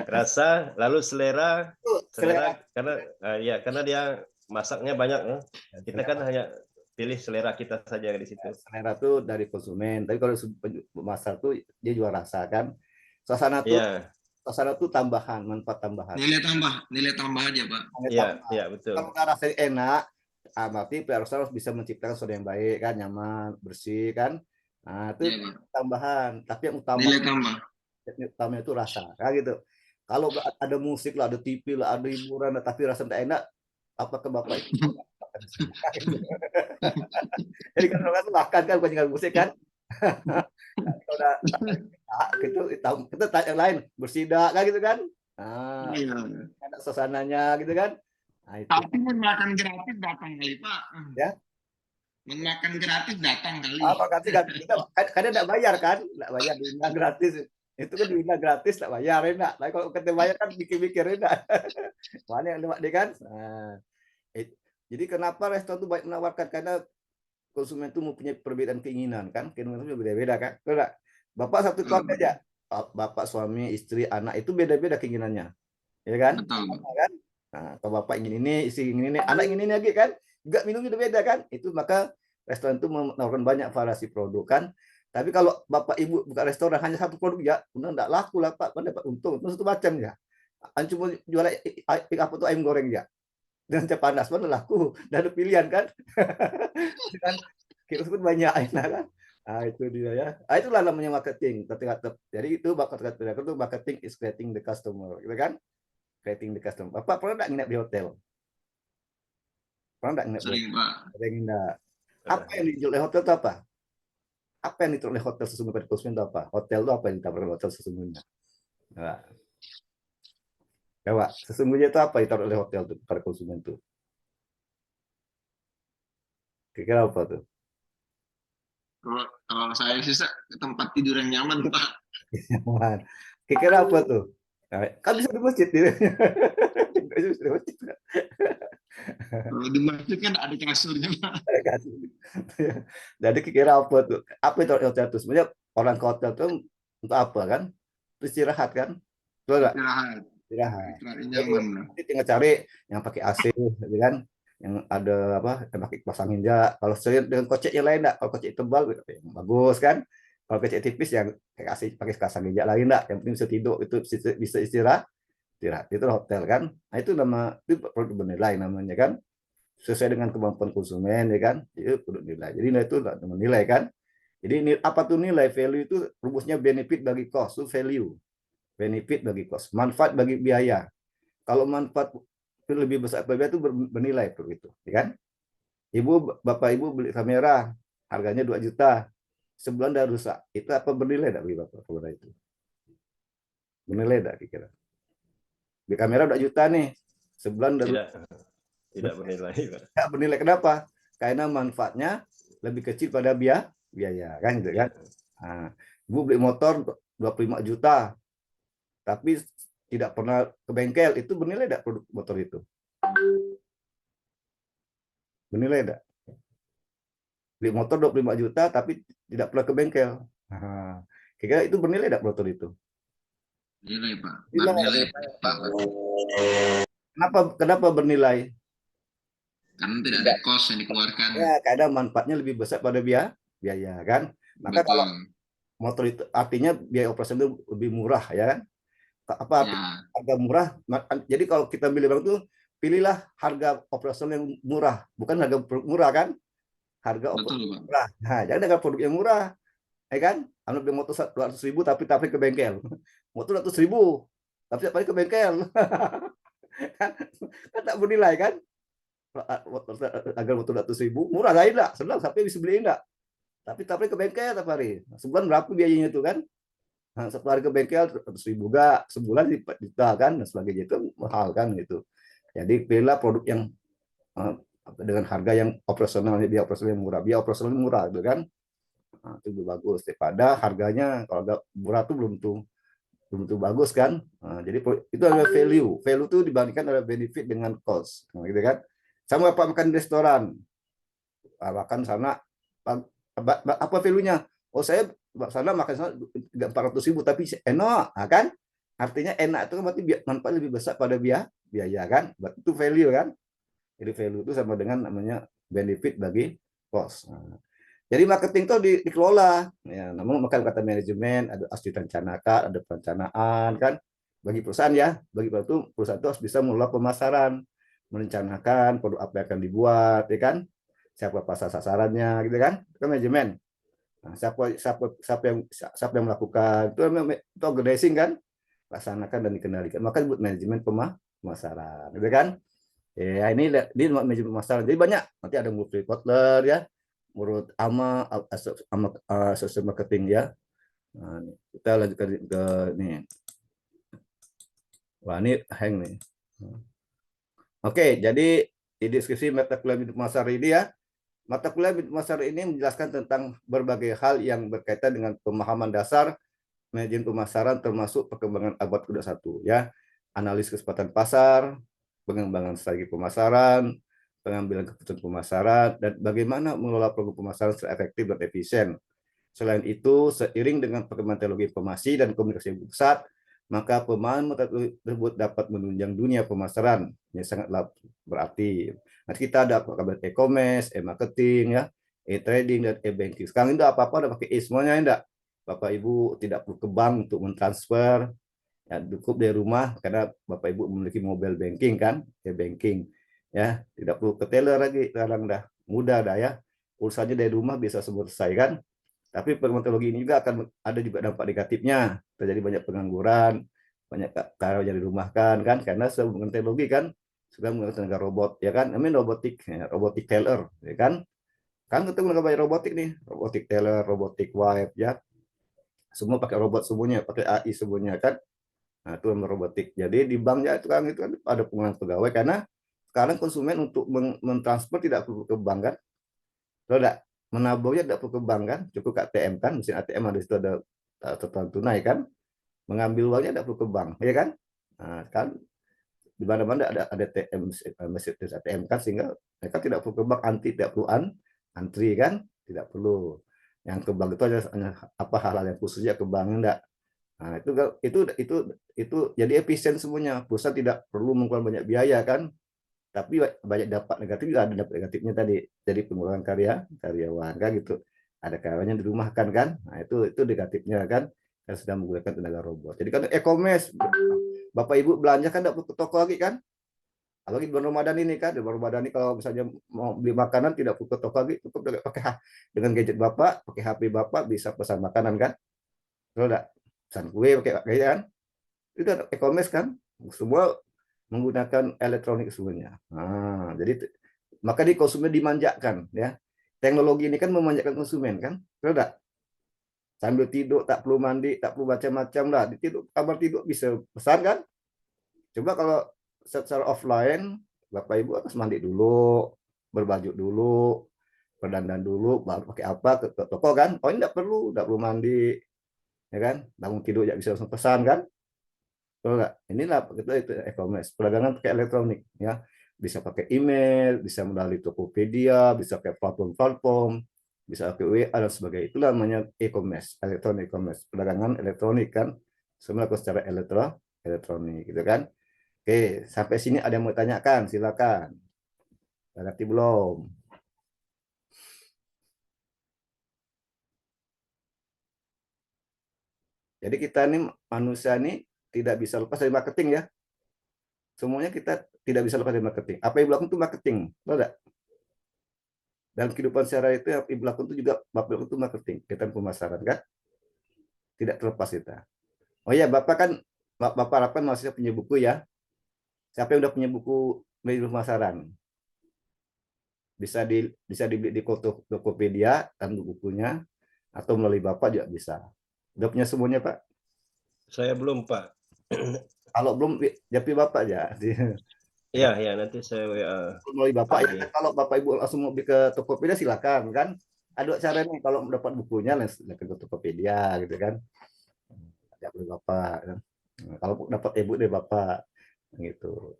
Rasa, lalu selera karena dia masaknya banyak. Kita kan hanya pilih selera kita saja di situ. Selera tuh dari konsumen, tapi kalau masak tuh dia jual rasa kan. Suasana tuh suasana tuh tambahan, manfaat tambahan. Nilai tambah aja, Pak. Iya, betul. Kalau rasanya enak, berarti harus bisa menciptakan sesuatu yang baik kan, nyaman, bersih kan. Nah, itu tambahan, tapi yang utama nilai tambah. Yang utama itu rasa, kan gitu. Kalau ada musik lah, ada TV lah, ada hiburan, tapi rasa tidak enak, apakah Bapak itu jadi kan orang makan kan bukan musik kan. Udah kita tanya yang lain bersih dah kan gitu kan. Nah, ada suasananya gitu kan. Nah, itu. Tapi makan gratis datang kali, Pak. Ya. Makan gratis datang kali. Apa kan kita kadang enggak bayar kan? Enggak bayar diundang gratis. Itu kan diundang gratis enggak bayar enak. Tapi kalau kita bayar kan mikir-mikir enak. Mana yang lemak dia kan? Nah, jadi kenapa restoran itu baik menawarkan? Karena konsumen itu mempunyai perbedaan keinginan kan, keinginan itu beda-beda kan. Enggak. Bapak satu keluarga aja, bapak, suami, istri, anak itu beda-beda keinginannya, ya kan? Betul. Kan? Nah, kalau bapak ingin ini, istri ingin ini, anak ingin ini lagi kan? Juga minumnya beda kan? Itu maka restoran itu menawarkan banyak variasi produk kan. Tapi kalau bapak ibu buka restoran hanya satu produk ya, udah enggak laku lah Pak, dapat untung. Terus satu macam ya. Cuma jual apa tuh ayam goreng ya. Dan teh panas mana laku, dan ada pilihan kan. Kan kita pun banyak enak kan. Nah, itu dia ya. Nah, itulah namanya marketing. Jadi itu itu marketing is creating the customer, gitu kan? Creating the customer. Bapak pernah enggak nginep di hotel? Pernah enggak nginep di Sering, hotel? Pak. Sering enggak? Apa yang dijual di hotel itu apa? Apa yang dijual di hotel sesungguhnya pada konsumen itu apa? Hotel itu apa yang ditawarkan hotel sesungguhnya? Nah, coba, sesungguhnya itu apa yang ditawarkan oleh hotel itu pada konsumen itu? Kira-kira apa tuh? Kalau saya sih tempat tidur yang nyaman, Pak. Nyaman. Kira-kira apa tuh? Nah, kan bisa di masjid. Bisa di masjid. Kalau di masjid kan ada kasurnya, Pak. Jadi kira apa tuh? Apa itu hotel itu? Sebenarnya orang ke hotel itu untuk apa kan? Untuk istirahat kan? Betul nggak? Istirahat. Nyaman. Nanti tinggal cari yang pakai AC, gitu kan? Yang ada apa? Yang pakai kipas angin ya. Kalau dengan kocek yang lain enggak? Kalau kocek tebal bagus kan? Kalau kocek tipis yang pakai AC, pakai kipas angin ya lain enggak? Yang penting bisa tidur, itu bisa istirahat. Istirahat itu hotel kan? Nah, itu itu produk bernilai namanya kan? Sesuai dengan kemampuan konsumen ya kan, itu produk nilai. Jadi nilai itu menilai kan. Jadi apa tuh nilai? Value itu rumusnya benefit bagi cost, itu value. Benefit bagi cost, manfaat bagi biaya. Kalau manfaat itu lebih besar biaya itu bernilai itu, ya kan? Bapak ibu beli kamera harganya 2 juta, sebulan udah rusak. Itu apa bernilai enggak bagi bapak kamera itu? Bernilai enggak kira-kira? Beli kamera 2 juta nih, sebulan udah Tidak bernilai, Pak. Tidak bernilai. Kenapa? Karena manfaatnya lebih kecil pada biaya, kan gitu kan. Nah, Ibu beli motor 25 juta, tapi tidak pernah ke bengkel, itu bernilai tidak produk motor itu? Bernilai tidak? Beli motor 25 juta, tapi tidak pernah ke bengkel. Nah, kira-kira itu bernilai tidak motor itu? Nilai, Pak. Bernilai. Pak. Kenapa bernilai? Karena tidak ada cost yang dikeluarkan. Ya, karena manfaatnya lebih besar pada biaya kan. Maka kalau motor itu artinya biaya operasi itu lebih murah ya kan. Harga murah. Jadi kalau kita beli barang itu pilihlah harga operasional yang murah, bukan harga murah kan. Harga operasional murah. Nah, jangan dengan produk yang murah. Ya kan? Anu beli motor 200.000 tapi ke bengkel. Motor 200.000 tapi tiap hari ke bengkel. kan tak bernilai kan? Agar motor 200.000 murah lah enggak, senang sampai bisa beli enggak. Tapi ke bengkel tiap hari. Sebulan berapa biayanya itu kan? Nah, satu hari ke bengkel 100.000 enggak, sebulan juta kan, dan sebagainya itu mahal kan gitu. Jadi pilihlah produk yang dengan harga yang operasionalnya, biaya operasional yang murah, biaya operasional murah gitu kan. Nah, itu lebih bagus daripada harganya kalau agak murah tuh belum tuh bagus kan. Nah, jadi itu adalah value. Value itu dibandingkan adalah benefit dengan cost, nah, gitu kan. Sama apa makan di restoran, makan sana apa value-nya? Oh saya sana makan sana 400.000 tapi enak, nah, kan? Artinya enak itu kan berarti manfaat lebih besar pada biaya kan? Berarti itu value kan? Jadi value itu sama dengan namanya benefit bagi cost. Nah, jadi marketing itu dikelola. Ya, namun maka kata manajemen ada harus direncanakan, ada perencanaan kan. Bagi perusahaan ya, bagi perusahaan itu harus bisa mengelola pemasaran, merencanakan produk apa yang akan dibuat, ya kan? Siapa pasar sasarannya, gitu kan? Itu manajemen. Nah, siapa yang melakukan itu organizing kan? Laksanakan dan dikendalikan. Maka disebut manajemen pemasaran, gitu kan? Ya ini manajemen pemasaran. Jadi banyak. Nanti ada Multi Kotler ya, menurut social marketing ya. Nah, kita lanjutkan ke nih. Wah ini hang nih. Oke, jadi di deskripsi mata kuliah Bintu Pemasaran ini ya, mata kuliah Bintu Pemasaran ini menjelaskan tentang berbagai hal yang berkaitan dengan pemahaman dasar manajemen pemasaran termasuk perkembangan abad ke-21 ya, analis kesempatan pasar, pengembangan strategi pemasaran, pengambilan keputusan pemasaran, dan bagaimana mengelola program pemasaran secara efektif dan efisien. Selain itu, seiring dengan perkembangan teknologi informasi dan komunikasi yang pesat, maka pemahaman tersebut dapat menunjang dunia pemasaran. Ini sangatlah berarti. Nanti kita ada e-commerce, e-marketing, ya, e-trading, dan e-banking. Sekarang itu apa-apa udah pakai semuanya, enggak? Bapak Ibu tidak perlu ke bank untuk mentransfer, ya, cukup dari rumah karena Bapak Ibu memiliki mobile banking kan, e-banking. Ya, tidak perlu ke teller lagi, sekarang dah mudah dah ya. Urusannya dari rumah bisa selesai kan. Tapi perkembangan teknologi ini juga akan ada juga dampak negatifnya. Terjadi banyak pengangguran, banyak karyawan yang dirumahkan kan, karena menggunakan teknologi kan sudah menggunakan tenaga robot ya kan, robotic teller ya kan. Kan kita menggunakan banyak robotik nih, robotic teller, robotic wipe ya. Semua pakai robot semuanya, pakai AI semuanya kan. Nah, itu robotik. Jadi di bank ya itu kan ada penggunaan pegawai karena sekarang konsumen untuk mentransfer tidak perlu ke bank kan. Kalau tidak menaburnya tidak perlu ke bank kan, cukup ke ATM kan, mesin ATM ada situ ada setoran tunai kan, mengambil uangnya tidak perlu ke bank, ya kan? Nah, kan di mana-mana ada ATM, mesin ATM kan, sehingga mereka tidak perlu ke bank, tidak perlu antri kan, tidak perlu. Yang ke bank itu hanya apa hal-hal yang khususnya ke bank enggak. Nah, itu jadi efisien semuanya. Perusahaan tidak perlu mengeluarkan banyak biaya kan, tapi banyak dampak negatif juga, ada dampak negatifnya tadi, jadi pengurangan karyawan kan gitu, ada karyawannya dirumahkan kan, nah itu negatifnya kan, kan sudah menggunakan tenaga robot. Jadi kan e-commerce, Bapak Ibu belanja kan tidak perlu ke toko lagi kan, apalagi di bulan Ramadan ini kan, di bulan Ramadan ini kalau misalnya mau beli makanan tidak perlu ke toko lagi, cukup pakai dengan gadget Bapak, pakai HP Bapak bisa pesan makanan kan, kalau tidak pesan kue pakai kan, itu e-commerce kan, semua menggunakan elektronik semuanya. Nah, jadi maka di konsumen dimanjakan ya. Teknologi ini kan memanjakan konsumen kan? Tidak. Sambil tidur tak perlu mandi, tak perlu macam-macam lah. Tidur kabar tidur bisa pesan kan? Coba kalau secara offline, Bapak Ibu harus mandi dulu, berbaju dulu, berdandan dulu, baru pakai apa ke toko kan? Oh, ini tidak perlu mandi, ya kan? Bangun tidur ya bisa langsung pesan kan? Enggak. Inilah itu e-commerce, perdagangan pakai elektronik ya. Bisa pakai email, bisa melalui Tokopedia, bisa pakai platform-platform, bisa pakai WA dan sebagainya. Itu namanya e-commerce, elektronik e-commerce, perdagangan elektronik kan. Semua secara elektronik gitu kan. Oke, sampai sini ada yang mau tanyakan, silakan. Berarti belum? Jadi kita ini manusia ini tidak bisa lepas dari marketing ya. Semuanya kita tidak bisa lepas dari marketing. Apa yang berlaku itu marketing, betul enggak? Dalam kehidupan sehari itu yang ibu lakukan itu juga Bapak itu marketing, kita pemasaran kan, tidak terlepas kita. Oh ya, Bapak kan Bapak harapkan mahasiswa punya buku ya. Siapa yang udah punya buku media pemasaran? Bisa dibeli di Tokopedia dan bukunya, atau melalui Bapak juga bisa. Udah punya semuanya Pak? Saya belum, Pak. Kalau belum, japri Bapak aja. Iya, nanti saya WA. Melalui Bapak ya, kalau Bapak Ibu langsung mau ke Tokopedia silakan kan. Ada cara nih kalau dapat bukunya langsung ke Tokopedia gitu kan. Ya dari Bapak kan. Nah, kalau dapat Ibu dari Bapak gitu.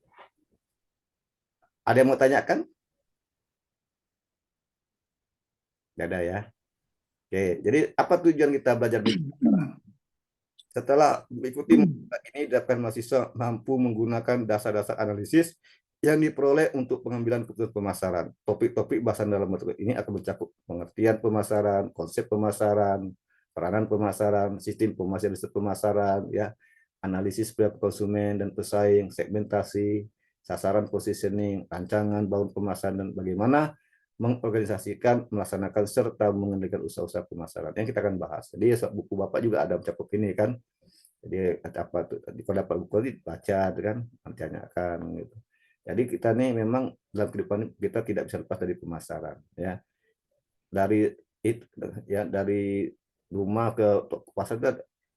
Ada yang mau tanyakan? Tidak ada ya. Oke, jadi apa tujuan kita belajar setelah mengikuti ini dapat mahasiswa mampu menggunakan dasar-dasar analisis yang diperoleh untuk pengambilan keputusan pemasaran. Topik-topik bahasan dalam materi ini akan mencakup pengertian pemasaran, konsep pemasaran, peranan pemasaran, sistem pemasaran, ya, analisis perilaku konsumen dan pesaing, segmentasi, sasaran positioning, rancangan bangun pemasaran, dan bagaimana mengorganisasikan, melaksanakan, serta mengendalikan usaha-usaha pemasaran yang kita akan bahas. Jadi buku Bapak juga ada mencakup ini kan. Jadi apa tuh, kalau dapat buku ini baca kan, tanyakan gitu. Jadi kita nih memang dalam kehidupan kita tidak bisa lepas dari pemasaran ya. Dari rumah ke pasar kita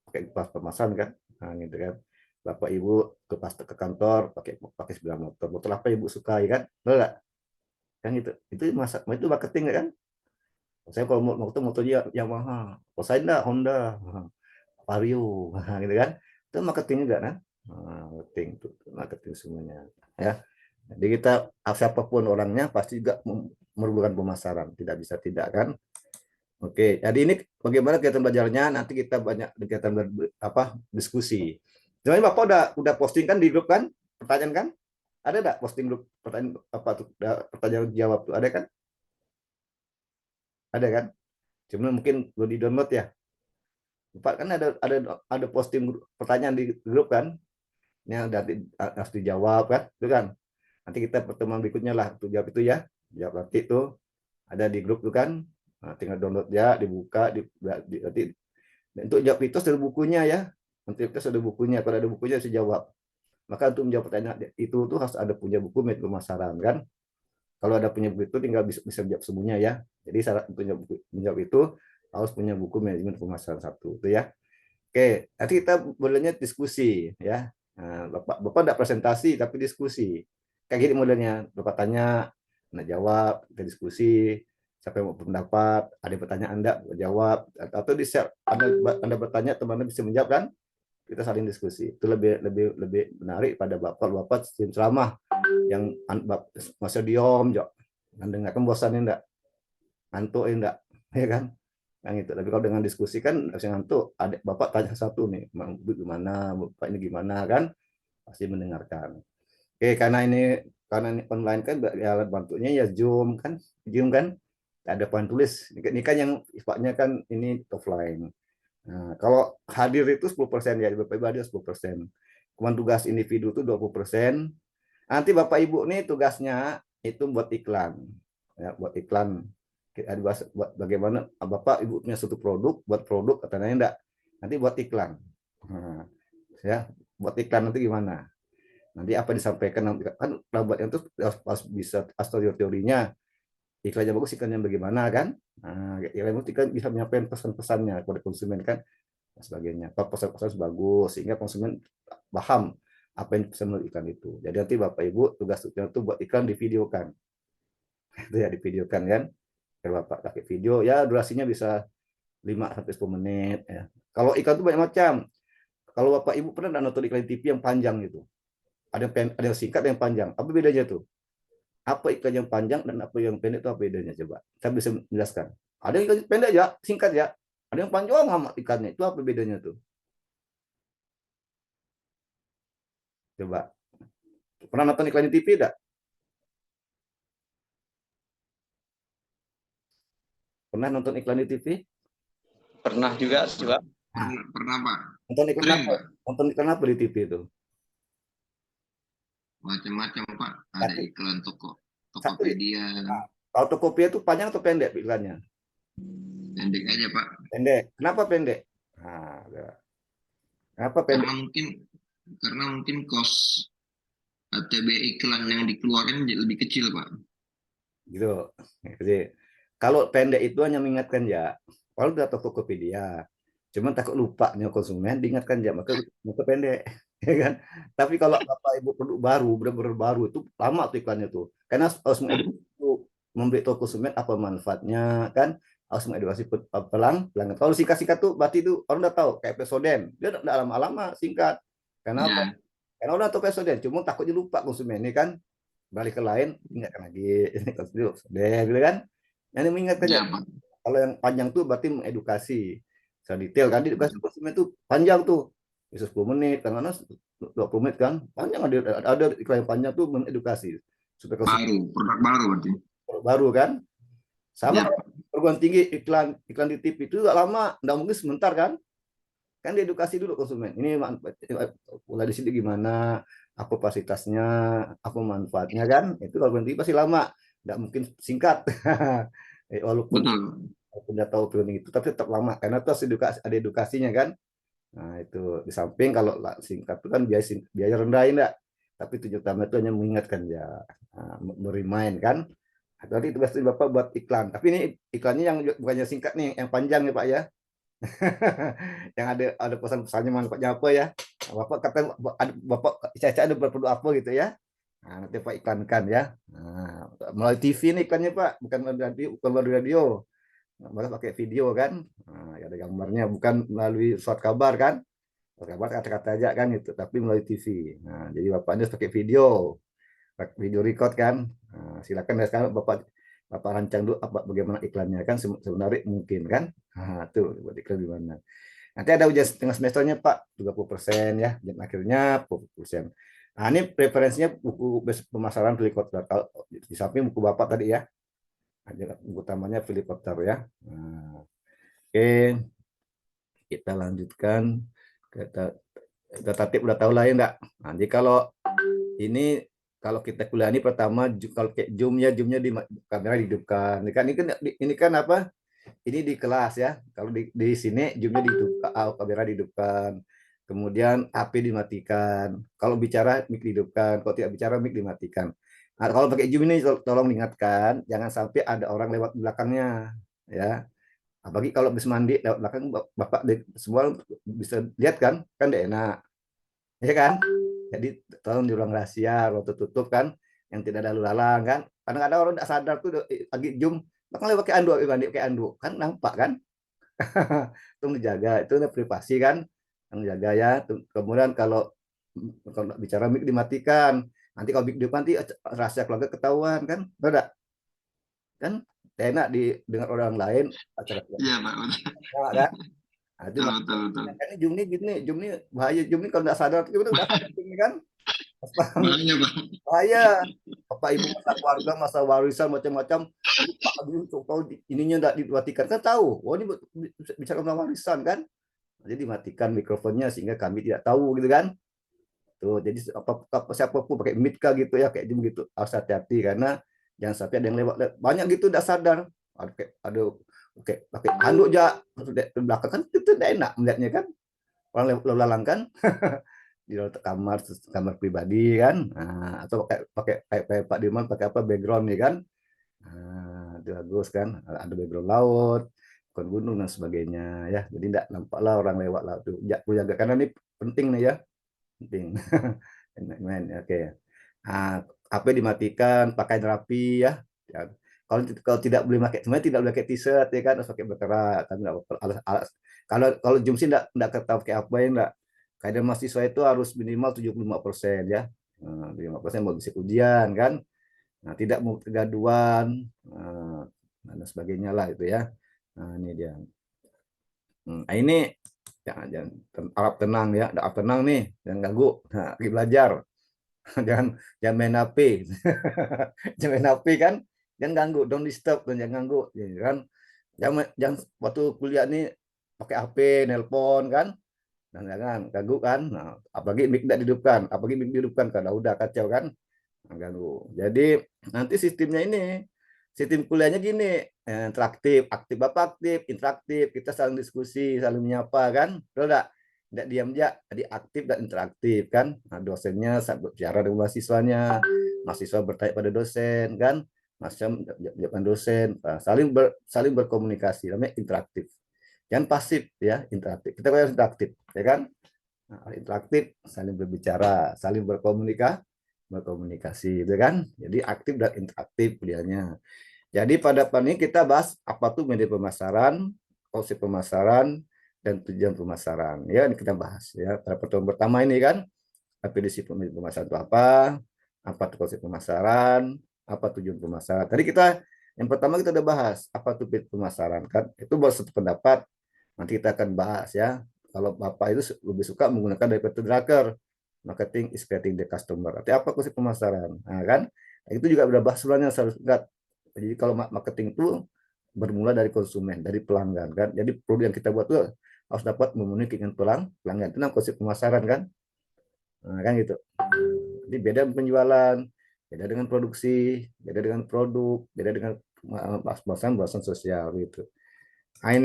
pakai pemasaran kan. Nah, gitu kan. Bapak Ibu ke kantor pakai sepeda motor. Motor apa Ibu suka ya kan? Betul enggak? Kan gitu. Itu marketing kan? Saya kalau motor Yamaha, kalau saya enggak Honda, Vario, gitu kan? Itu marketing juga kan? Marketing semuanya ya. Jadi kita siapapun orangnya pasti juga memerlukan pemasaran, tidak bisa tidak kan? Oke, jadi ini bagaimana kegiatan belajarnya? Nanti kita banyak kegiatan diskusi. Jadi Bapak udah posting kan di grup kan? Pertanyaan kan? Ada enggak posting grup pertanyaan apa tuh? Pertanyaan jawab tuh ada kan? Ada kan? Cuma mungkin belum di-download ya. Bapak kan ada posting pertanyaan di grup kan? Yang harus dijawab kan? Itu kan? Nanti kita pertemuan berikutnya lah untuk jawab itu ya. Jawab nanti itu ada di grup tuh kan? Nah, tinggal download ya, dibuka, nanti untuk jawab itu sudah bukunya ya. Nanti kita sudah bukunya. Kalau ada bukunya bisa jawab. Maka untuk menjawab pertanyaan itu tuh harus ada punya buku metode pemasaran kan. Kalau ada punya buku itu tinggal bisa jawab semuanya ya. Jadi syarat untuk menjawab itu harus punya buku manajemen pemasaran 1 itu ya. Oke, nanti kita modelnya diskusi ya. Nah, Bapak enggak presentasi tapi diskusi. Kayak gini modelnya. Bapak tanya, Anda jawab, kita diskusi. Siapa yang mau pendapat, ada pertanyaan Anda jawab, atau di share Anda bertanya, teman-teman bisa menjawab kan? Kita saling diskusi. Itu lebih menarik pada Bapak ceramah yang masa diom, mendengarkan bosan enggak? Ngantuk enggak? Ya kan? Yang itu. Tapi kalau dengan diskusi kan harus ngantuk. Adik Bapak tanya satu nih, gimana, Bapak ini gimana kan? Pasti mendengarkan. Oke, karena ini online kan alat bantunya ya Zoom kan, ada papan tulis. Ini kan yang sifatnya kan ini offline. Nah, kalau hadir itu 10% ya, Bapak Ibu hadir 10%. Kemudian tugas individu itu 20%. Nanti Bapak Ibu nih tugasnya itu buat iklan. Ya, buat iklan. Buat bagaimana Bapak Ibu punya satu produk, buat produk katanya enggak. Nanti buat iklan. Nah, ya, buat iklan nanti gimana? Nanti apa disampaikan kan buat itu harus bisa teorinya. Iklannya bagus, iklannya bagaimana kan? Nah, iklan itu kan bisa menyampaikan pesan-pesannya kepada konsumen kan, dan sebagainya. Kalau pesan-pesan bagus sehingga konsumen paham apa yang bisa melalui iklan itu. Jadi nanti Bapak Ibu tugasnya itu buat iklan divideokan. Itu ya divideokan kan. Kalau Bapak pakai video ya durasinya bisa 5 sampai 10 menit ya. Kalau iklan itu banyak macam. Kalau Bapak Ibu pernah nonton iklan TV yang panjang gitu. Ada yang singkat, ada yang panjang. Apa bedanya tuh? Apa iklan yang panjang dan apa yang pendek itu apa bedanya coba? Saya bisa menjelaskan. Ada yang iklan pendek ya, singkat ya. Ada yang panjang amat iklannya. Itu apa bedanya tuh? Coba. Pernah nonton iklan di TV enggak? Pernah nonton iklan di TV? Pernah juga, coba. Pernah Pak. Nonton iklan apa? Nonton iklan apa di TV itu? Macam-macam Pak. Ada iklan Tokopedia. Kalau Tokopedia itu panjang atau pendek iklannya? Pendek aja Pak. Pendek. Kenapa pendek? Nah, kenapa pendek? Karena mungkin cost TB iklan yang dikeluarkan lebih kecil Pak. Gitu. Jadi, kalau pendek itu hanya mengingatkan ya. Kalau udah Tokopedia, cuman takut lupanya konsumen diingatkan ya, maka pendek. Ya kan? Tapi kalau Bapak Ibu produk baru, benar-benar baru itu lama tuh iklannya tuh. Karena harus memberitahu konsumen apa manfaatnya kan, harus mengedukasi pelanggan. Kalau singkat-singkat tuh berarti itu orang udah tahu kayak Pesoden. Dia udah lama-lama singkat. Kenapa? Karena udah tahu Pesoden, cuma takutnya lupa konsumen ini kan. Balik ke lain, ingatkan lagi. Ini Pesoden gitu kan. Yang mengingatkan ya. Kalau yang panjang tuh berarti mengedukasi. Secara detail kan, edukasi konsumen tuh panjang tuh. Bisa 10 menit, karena 20 menit kan. Panjang ada iklan yang panjang tuh mengedukasi. Supaya produk baru berarti. Produk baru kan. Sama perguruan tinggi iklan di TV itu juga lama, enggak mungkin sebentar kan. Kan diedukasi dulu konsumen. Ini mulai di sini gimana, apa fasilitasnya, apa manfaatnya kan. Itu kalau berhenti pasti lama. Enggak mungkin singkat. Walaupun udah tahu training itu, tapi tetap lama karena itu ada edukasinya kan. Nah itu di samping kalau singkat itu kan biaya rendah enggak, tapi tujuan utama itu hanya mengingatkan ya, merimain kan. Tadi tugas Bapak buat iklan, tapi ini iklannya yang bukannya singkat nih, yang panjang ya Pak ya. Yang ada pesan-pesannya manfaatnya apa ya. Bapak kata Bapak Caca ada berproduk apa gitu ya. Nah, nanti Pak iklankan ya. Nah, melalui TV nih iklannya Pak, bukan melalui radio. Malah pakai video kan. Nah, ada gambarnya, bukan melalui surat kabar kan. Surat kabar kata-kata aja kan itu, tapi melalui TV. Nah, jadi Bapak ini pakai video record kan. Nah, silakan ya sekarang Bapak Bapak rancang dulu apa bagaimana iklannya kan sebenarnya mungkin kan. Nah, tuh buat iklan gimana. Nanti ada ujian setengah semesternya Pak, 30% ya, dan akhirnya 40%. Nah, ini preferensinya buku pemasaran helikopter. Kalau di samping buku Bapak tadi ya, ada buku utamanya helikopter ya. Nah, oke, kita lanjutkan. Kita tatip udah tahu lah ya enggak? Nah, jadi ini kalau kita kuliah ini pertama kalau kayak zoomnya di kamera dihidupkan. Ini kan apa? Ini di kelas ya. Kalau di sini zoomnya dihidupkan, kamera dihidupkan. Kemudian HP dimatikan. Kalau bicara mic dihidupkan. Kalau tidak bicara mic dimatikan. Nah, kalau pakai zoom ini tolong diingatkan, jangan sampai ada orang lewat di belakangnya, ya. Apalagi kalau habis mandi lewat belakang, Bapak semua bisa lihat kan tidak enak, ya kan? Jadi tolong di ruang rahasia, ruang tertutup kan, yang tidak ada lalu lalang kan. Kadang-kadang orang tidak sadar tuh lagi zoom, bahkan lewat pakai anduk, mandi pakai anduk, kan nampak kan? Itu dijaga, itu privasi kan, yang jaga ya. Kemudian kalau bicara mic dimatikan, nanti kalau mic nanti rahasia keluarga ketahuan kan, benar kan? Enak dengar orang lain acara Iya Pak. kan? Nah, itu Betul. ini zoom ini gini, zoom ini bahaya, zoom ini kalau nggak sadar kita udah ini kan. Bahaya Pak. Bahaya. Bapak Ibu masa keluarga, masa warisan macam-macam. Kalau ininya nggak dimatikan kan tahu. Oh ini bicara tentang warisan kan. Jadi matikan mikrofonnya sehingga kami tidak tahu gitu kan. Tuh, jadi siapapun pakai mic gitu ya kayak gitu harus hati-hati karena jangan sampai ada yang lewat banyak gitu tidak sadar. Ada pakai handuk aja di belakang kan itu tidak enak melihatnya kan. Orang lalu lalang kan. Di kamar pribadi kan. Nah, atau pakai Pak Dirman pakai apa background nih kan. Nah, itu bagus kan. Ada background laut, bukan gunung dan sebagainya ya. Jadi tidak nampaklah orang lewat laut itu. Jaga karena ini penting nih ya. Penting. Oke. Nah, HP dimatikan, pakai rapi ya. Kalau tidak boleh pakai, sebenarnya tidak boleh pakai t-shirt ya kan, harus pakai berkerat. Tapi kalau zoom sih tidak ketahui pakai apa ya enggak. Kadang mahasiswa itu harus minimal 75% ya. 75% mau bisa ujian kan. Nah, tidak mau kegaduan dan sebagainya lah itu ya. Nah, ini dia. Nah, ini jangan Arab tenang ya, ada Arab tenang nih, jangan ganggu. Nah, lagi belajar. jangan main HP. Jangan main HP kan. Jangan ganggu, don't disturb dan jangan ganggu, ya kan. Jangan waktu kuliah nih pakai HP, nelpon kan. Nah, jangan ganggu kan. Nah, apalagi mic tidak dihidupkan, kalau udah kacau kan. Nah, ganggu. Jadi nanti sistemnya ini, sistem kuliahnya gini, interaktif, aktif Bapak aktif, interaktif, kita saling diskusi, saling menyapa kan. Betul enggak? Tidak diam aja, jadi aktif dan interaktif kan. Nah, dosennya bicara dengan mahasiswanya, mahasiswa bertanya pada dosen kan, mahasiswa menjawab dosen, saling berkomunikasi, namanya interaktif. Jangan pasif ya, interaktif. Kita harus interaktif, ya kan? Nah, interaktif, saling berbicara, saling berkomunikasi, gitu kan? Jadi aktif dan interaktif kuliahnya. Jadi pada ini kita bahas apa tuh media pemasaran, konsep pemasaran, dan tujuan pemasaran. Ya, ini kita bahas ya. Pada pertemuan pertama ini kan, definisi pemasaran itu apa tuh konsep pemasaran, apa tujuan pemasaran. Tadi yang pertama kita udah bahas apa tuh pemasaran kan. Itu baru satu pendapat. Nanti kita akan bahas ya. Kalau Bapak itu lebih suka menggunakan dari Peter Drucker, marketing is creating the customer. Arti apa konsep pemasaran? Nah, kan? Itu juga udah bahas sebenarnya Jadi kalau marketing itu bermula dari konsumen, dari pelanggan kan. Jadi produk yang kita buat itu harus dapat memenuhi keinginan pelanggan. Itu konsep pemasaran kan. Nah, kan gitu. Jadi beda penjualan, beda dengan produksi, beda dengan produk, beda dengan bahasan sosial gitu. Nah,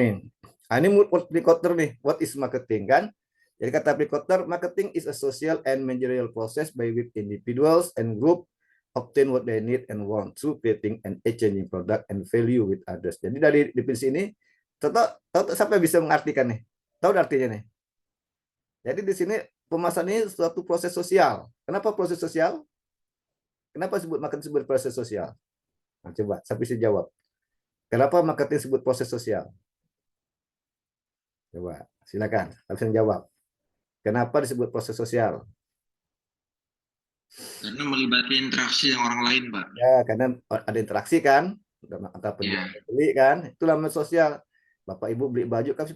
ini Picotter nih, what is marketing kan? Jadi kata Picotter, marketing is a social and managerial process by which individuals and group obtain what they need and want through creating and exchanging product and value with others. Jadi dari definisi ini, tahu siapa bisa mengartikan nih? Tahu artinya nih? Jadi di sini pemasaran ini suatu proses sosial. Kenapa proses sosial? Kenapa marketing disebut proses sosial? Nah, coba, siapa bisa jawab? Kenapa marketing disebut proses sosial? Coba, silakan. Bisa jawab. Kenapa disebut proses sosial? Karena melibatkan interaksi dengan orang lain, Pak. Ya, karena ada interaksi kan. Antara penjual dan beli kan, itu namanya sosial. Bapak Ibu beli baju kan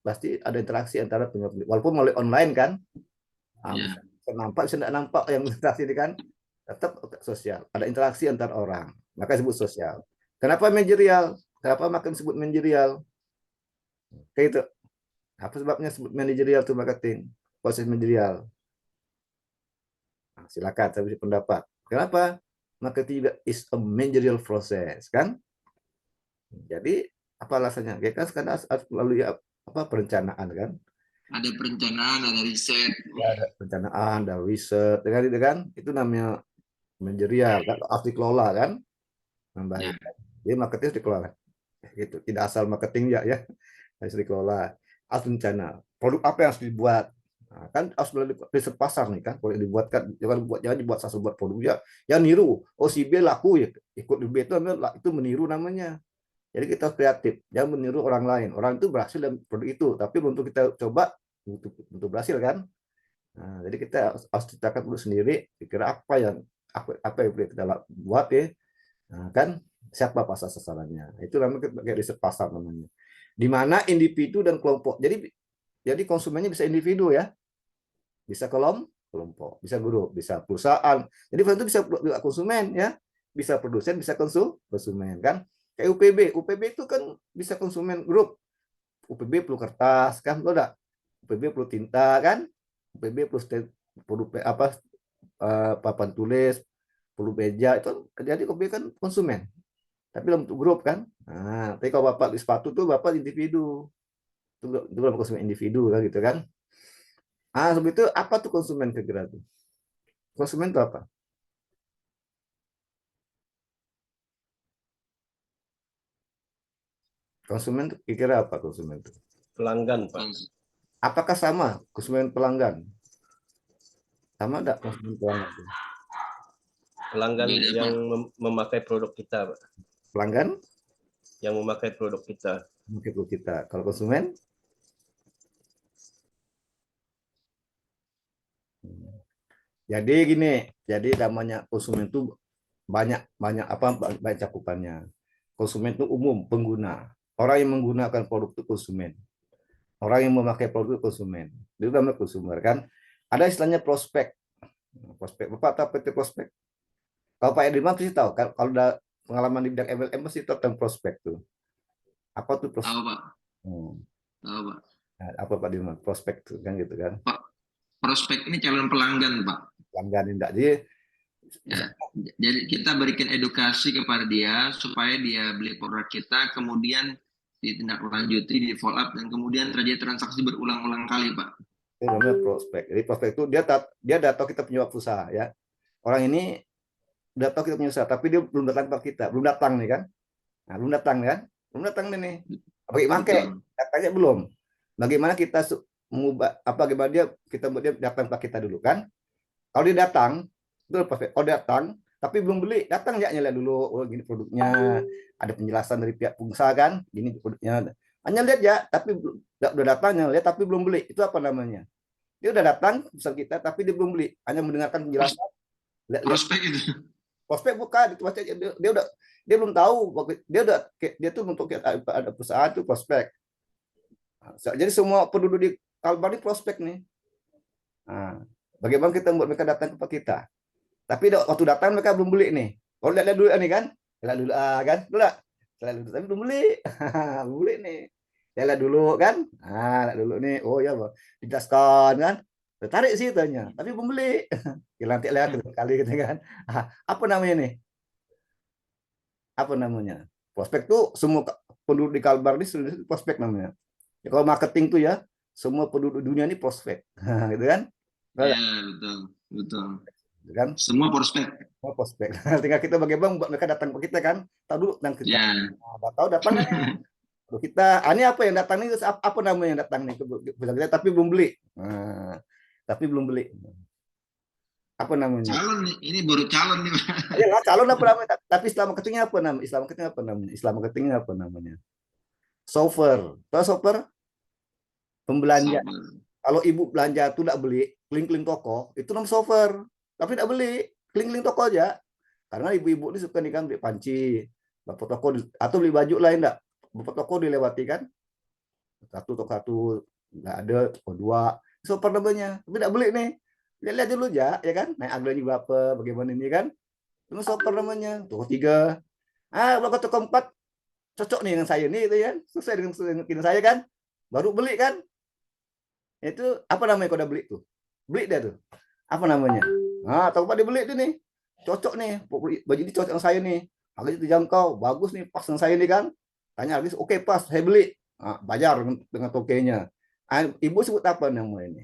pasti ada interaksi antara penjual beli, walaupun melalui online kan. Bisa nampak, bisa tidak nampak yang interaksi ini kan, tetap sosial. Ada interaksi antar orang, maka disebut sosial. Kenapa manajerial? Kenapa makin disebut manajerial? Kayak itu. Apa sebabnya sebut manajerial itu marketing? Proses manajerial. Nah, silakan saya beri pendapat. Kenapa? Marketing juga is a managerial process kan? Jadi apa alasannya? Ya kan sekarang harus melalui apa perencanaan kan? Ada perencanaan, ada riset. Ya, ada perencanaan, ada riset, dengan itu kan? Itu namanya manajerial kan, harus dikelola kan? Membaik. Jadi marketing harus dikelola. Gitu. Tidak asal marketing ya, harus dikelola. Harus rencana. Produk apa yang harus dibuat? Nah, kan harus melalui riset pasar nih kan, kalau dibuat kan jangan dibuat asal buat produk ya niru. Oh si B laku ya ikut di B itu meniru namanya. Jadi kita kreatif, jangan meniru orang lain. Orang itu berhasil dalam produk itu, tapi untuk kita coba untuk berhasil kan. Nah, jadi kita harus ciptakan produk sendiri. Kira apa yang boleh kita buat ya. Nah, kan siapa pasar sasarannya? Itu namanya kayak riset pasar namanya. Di mana individu dan kelompok. Jadi konsumennya bisa individu ya. Bisa kelompok, bisa grup, bisa perusahaan. Jadi itu bisa konsumen ya. Bisa produsen, bisa konsumen kan. Kayak UPB itu kan bisa konsumen grup. UPB perlu kertas kan, lo enggak? UPB perlu tinta kan? UPB perlu papan tulis, perlu meja itu. Jadi UPB kan konsumen. Tapi dalam bentuk grup kan. Nah, tapi kalau Bapak di sepatu tuh Bapak individu. Itu dalam konsumen individu kan gitu kan. Sebelum itu apa tuh konsumen kira-kira tuh? Konsumen itu apa? Konsumen itu kira-kira apa konsumen itu? Pelanggan, Pak. Apakah sama konsumen pelanggan? Sama enggak konsumen pelanggan? Pelanggan yang memakai produk kita, Pak. Pelanggan? Yang memakai produk kita. Memakai produk kita. Kalau konsumen? Jadi gini, jadi namanya konsumen itu banyak cakupannya. Konsumen itu umum, pengguna. Orang yang menggunakan produk itu konsumen. Orang yang memakai produk itu konsumen. Itu namanya konsumer kan. Ada istilahnya prospek. Prospek. Bapak tahu apa itu prospek? Kalau Pak Edirman pasti tahu. Kalau udah pengalaman di bidang MLM pasti tahu tentang prospek tuh. Apa tuh prospek? Tahu, Pak. Tahu, Pak. Nah, apa Pak Dirman? Prospek tuh kan gitu kan. Pak, prospek ini calon pelanggan, Pak. Pelanggan enggak. Jadi kita berikan edukasi kepada dia supaya dia beli produk kita, kemudian ditindaklanjuti, di follow up, dan kemudian terjadi transaksi berulang-ulang kali, Pak. Itu namanya prospek. Jadi prospek itu dia tahu kita punya usaha ya. Orang ini udah tahu kita punya usaha, tapi dia belum datang ke kita, belum datang nih kan. Nah, belum datang nih. Bagaimana datangnya belum? Bagaimana kita mengubah bagaimana kita buat dia datang ke kita dulu kan? Kalau dia datang, itu prospek. Kalau datang tapi belum beli, datang ya lihat dulu, oh gini produknya, ada penjelasan dari pihak pengusaha kan, gini produknya. Hanya lihat ya, tapi udah datang lihat tapi belum beli. Itu apa namanya? Dia udah datang pesan kita tapi dia belum beli, hanya mendengarkan penjelasan. Prospek itu. Prospek bukan, itu dia belum tahu, dia tuh untuk ada perusahaan itu prospek. Jadi semua penduduk di Kalbar ini prospek nih. Nah, bagaimana kita membuat mereka datang ke kita? Tapi waktu datang mereka belum beli nih. Kalau lihat dulu nih kan, lihat dulu kan, tapi belum beli, belum beli nih. Lihat dulu kan, lihat dulu nih. Oh ya, dijelaskan kan, tertarik sih tanya, tapi belum beli. Nanti lihat kali gitu kan. Apa namanya nih? Apa namanya? Prospek tuh semua penduduk di Kalbar ini prospek namanya. Ya, kalau marketing tuh ya, semua penduduk dunia ini prospek, gitu kan? Ya, betul. Kan? Semua prospek. Semua prospek. Tinggal kita bagaimana buat mereka datang ke kita kan? Tahu dulu tentang kita. Tahu datang kita. Ini apa yang datang nih? Apa namanya yang datang nih? Tapi belum beli. Tapi belum beli. Apa namanya? Calon nih. Ini baru calon nih. Ya, calon apa namanya? Tapi Islam marketingnya apa namanya? Islam marketingnya apa namanya? Software. Tahu software? Pembelanja. Kalau ibu belanja itu tidak beli, keliling-keliling toko, itu namanya software. Tapi tidak beli, keliling-keliling toko aja. Karena ibu-ibu ini suka nih kan beli panci, Bapak toko atau beli baju lain enggak? Bapak toko dilewati kan? Toko satu nggak ada, toko dua, super namanya. Tapi nggak beli nih. Lihat dulu ya kan? Naik harganya berapa, bagaimana ini kan? Itu super namanya. Toko tiga. Kalau toko empat cocok nih dengan saya nih, itu ya. Sesuai dengan saya kan? Baru beli kan? Itu apa namanya kalau udah beli tuh? Beli dia tuh. Apa namanya? Toko empat dibeli itu nih. Cocok nih, baju ini cocok dengan saya nih. Harganya terjangkau, bagus nih, pas dengan saya nih kan? Tanya habis, oke pas, saya beli. Bayar dengan tokenya. Ibu sebut apa namanya ini?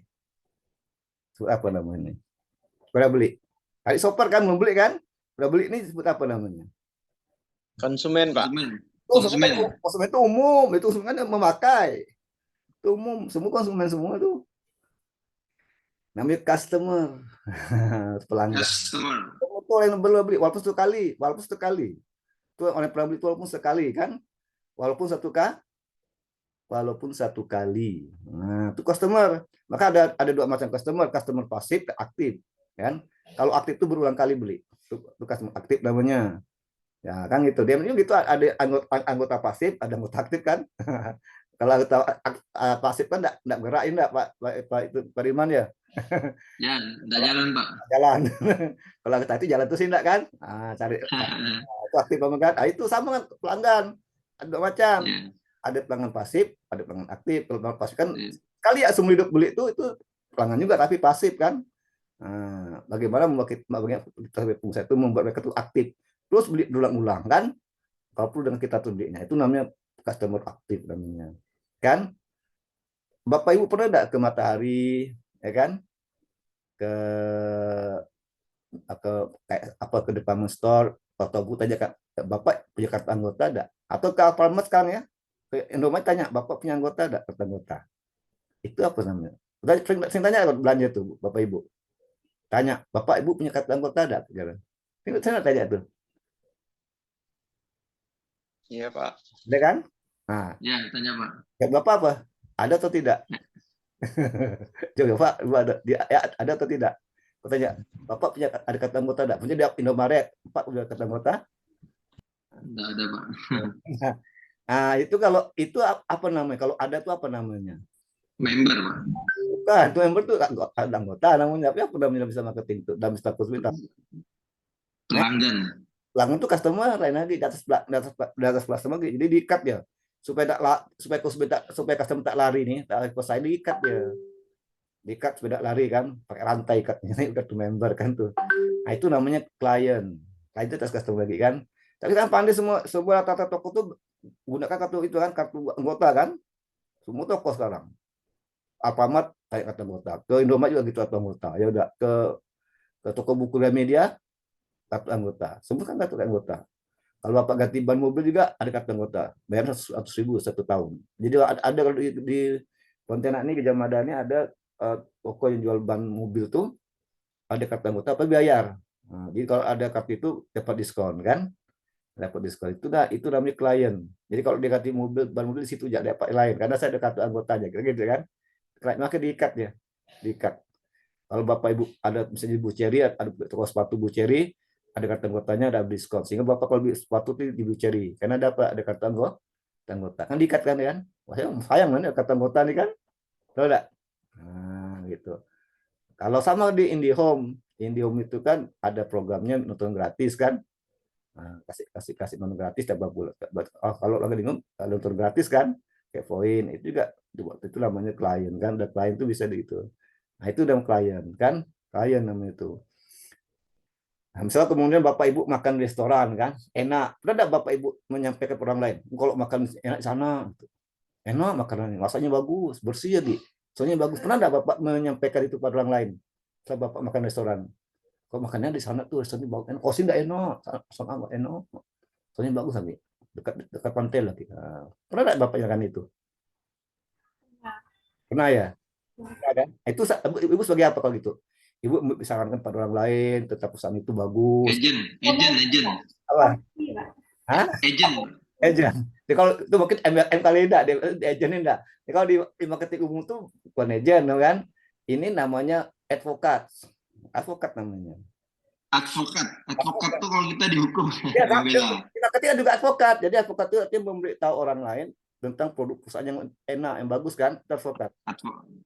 Sebut apa namanya ini? Udah beli. Tadi shopper kan mau beli kan? Udah beli ini sebut apa namanya? Konsumen, Pak. Konsumen itu umum, itu konsumen yang memakai. Itu umum, semua konsumen semua tuh. Namanya customer. Pelanggan. Itu yang belum beli walaupun satu kali. Itu orang pernah beli itu walaupun sekali kan? Walaupun satu kali. Nah, itu customer. Maka ada dua macam customer pasif, aktif, kan? Kalau aktif itu berulang kali beli. Itu customer aktif namanya. Ya, kan gitu. Dia gitu ada anggota pasif, ada anggota aktif kan? Kalau anggota pasif kan enggak gerakin enggak, Pak itu Pariman ya? Ya, enggak jalan, Pak. Jalan. Kalau anggota itu jalan terus enggak kan? Cari itu aktif kan? Itu sama kan pelanggan. Ada dua macam. Yeah. Ada pelanggan pasif, ada pelanggan aktif. Kalau pelanggan pasif kan sekali ya seumur hidup beli itu pelanggan juga tapi pasif kan. Bagaimana pengusaha itu membuat mereka itu aktif. Terus beli berulang-ulang kan. Kalau perlu dengan kita tuh belinya. Itu namanya customer aktif namanya. Kan? Bapak Ibu pernah enggak ke Matahari, ya kan? Ke department store atau Bu tanya Kak, Bapak punya kartu anggota enggak? Atau ke Alfamart sekarang ya? Ke Indomaret tanya, Bapak punya anggota enggak? Kartu anggota. Itu apa namanya? Sering tanya belanja tuh Bapak Ibu. Tanya, Bapak Ibu punya kartu anggota enggak? Saya tanya tuh. Iya, Pak. Ada kan? Ya, tanya, Pak. Ya, Bapak apa? Ada atau tidak? Coba Pak, ada atau tidak? Aku tanya, Bapak punya ada kartu anggota enggak? Punya di Indomaret, Bapak punya kartu anggota? Enggak ada, Pak. Itu kalau itu apa namanya? Kalau ada tuh apa namanya? Member, Pak. Bukan, itu member tuh ada anggota namanya. Tapi apa namanya bisa marketing tuh dalam status kita? Pelanggan. Pelanggan tuh customer lain lagi di atas customer, jadi diikat ya. Supaya customer tak lari nih, tak saya diikat ya. Diikat supaya tak lari kan, pakai rantai ikatnya udah tuh member kan tuh. Nah, itu namanya klien. Klien itu atas customer lagi kan. Tapi kan pandai semua tata toko tuh gunakan kartu itu kan, kartu anggota kan. Semua toko sekarang. Alfamart kayak kartu anggota. Ke Indomaret juga gitu kartu anggota. Ya udah ke toko buku dan media kartu anggota. Semua kan kartu anggota. Kalau Bapak ganti ban mobil juga ada kartu anggota. Bayar 100.000 1 tahun. Jadi ada kalau di Pontianak ini Gajah Mada ini ada toko yang jual ban mobil tuh ada kartu anggota apa bayar. Jadi kalau ada kartu itu dapat diskon kan? Dapat diskon itu namanya klien. Jadi kalau dia ganti ban mobil di situ aja dapat lain karena saya ada kartu anggota aja gitu kan. Maka diikat ya. Diikat. Kalau Bapak Ibu ada misalnya Bu Cherry ada toko sepatu Bu Cherry ada kartu anggotanya ada diskon sehingga Bapak kalau beli sepatu itu di Bu Cherry karena ada kartu anggota kan diikat kan. Wah, sayang mana kartu anggota nih kan. Tahu enggak? Gitu. Kalau sama di IndiHome itu kan ada programnya nonton gratis kan. Kasih nonton gratis tiap bulan. Kalau lagi bingung nonton gratis kan kayak poin itu juga waktu itu namanya klien kan. Dan klien itu bisa di itu. Nah, itu udah klien kan. Klien namanya itu. Nah, misalnya kemudian Bapak Ibu makan di restoran kan, enak. Pernah enggak Bapak Ibu menyampaikan ke orang lain, kalau makan enak di sana, enak makanannya, rasanya bagus, bersih ya, Di. Soalnya bagus. Pernah enggak Bapak menyampaikan itu pada orang lain? Setelah Bapak makan restoran. Kalau makannya di sana tuh restorannya bagus, enak. Kosin enggak enak, sana enak. Soalnya bagus lagi. Dekat pantai lagi. Pernah enggak Bapak makan itu? Pernah ya? Ada. Itu Ibu sebagai apa kalau gitu? Ibu disarankan pada orang lain, tetap perusahaan itu bagus. Agent. Apa? Hah? Agent. Jadi kalau itu mungkin M kali enggak, di agent enggak. Jadi kalau di marketing umum tuh bukan agent kan. Ini namanya advokat. Advokat namanya. Advokat tuh kalau kita dihukum Ya, membela. kita ketika juga advokat. Jadi advokat itu artinya memberitahu orang lain tentang produk perusahaan yang enak, yang bagus kan, itu advokat.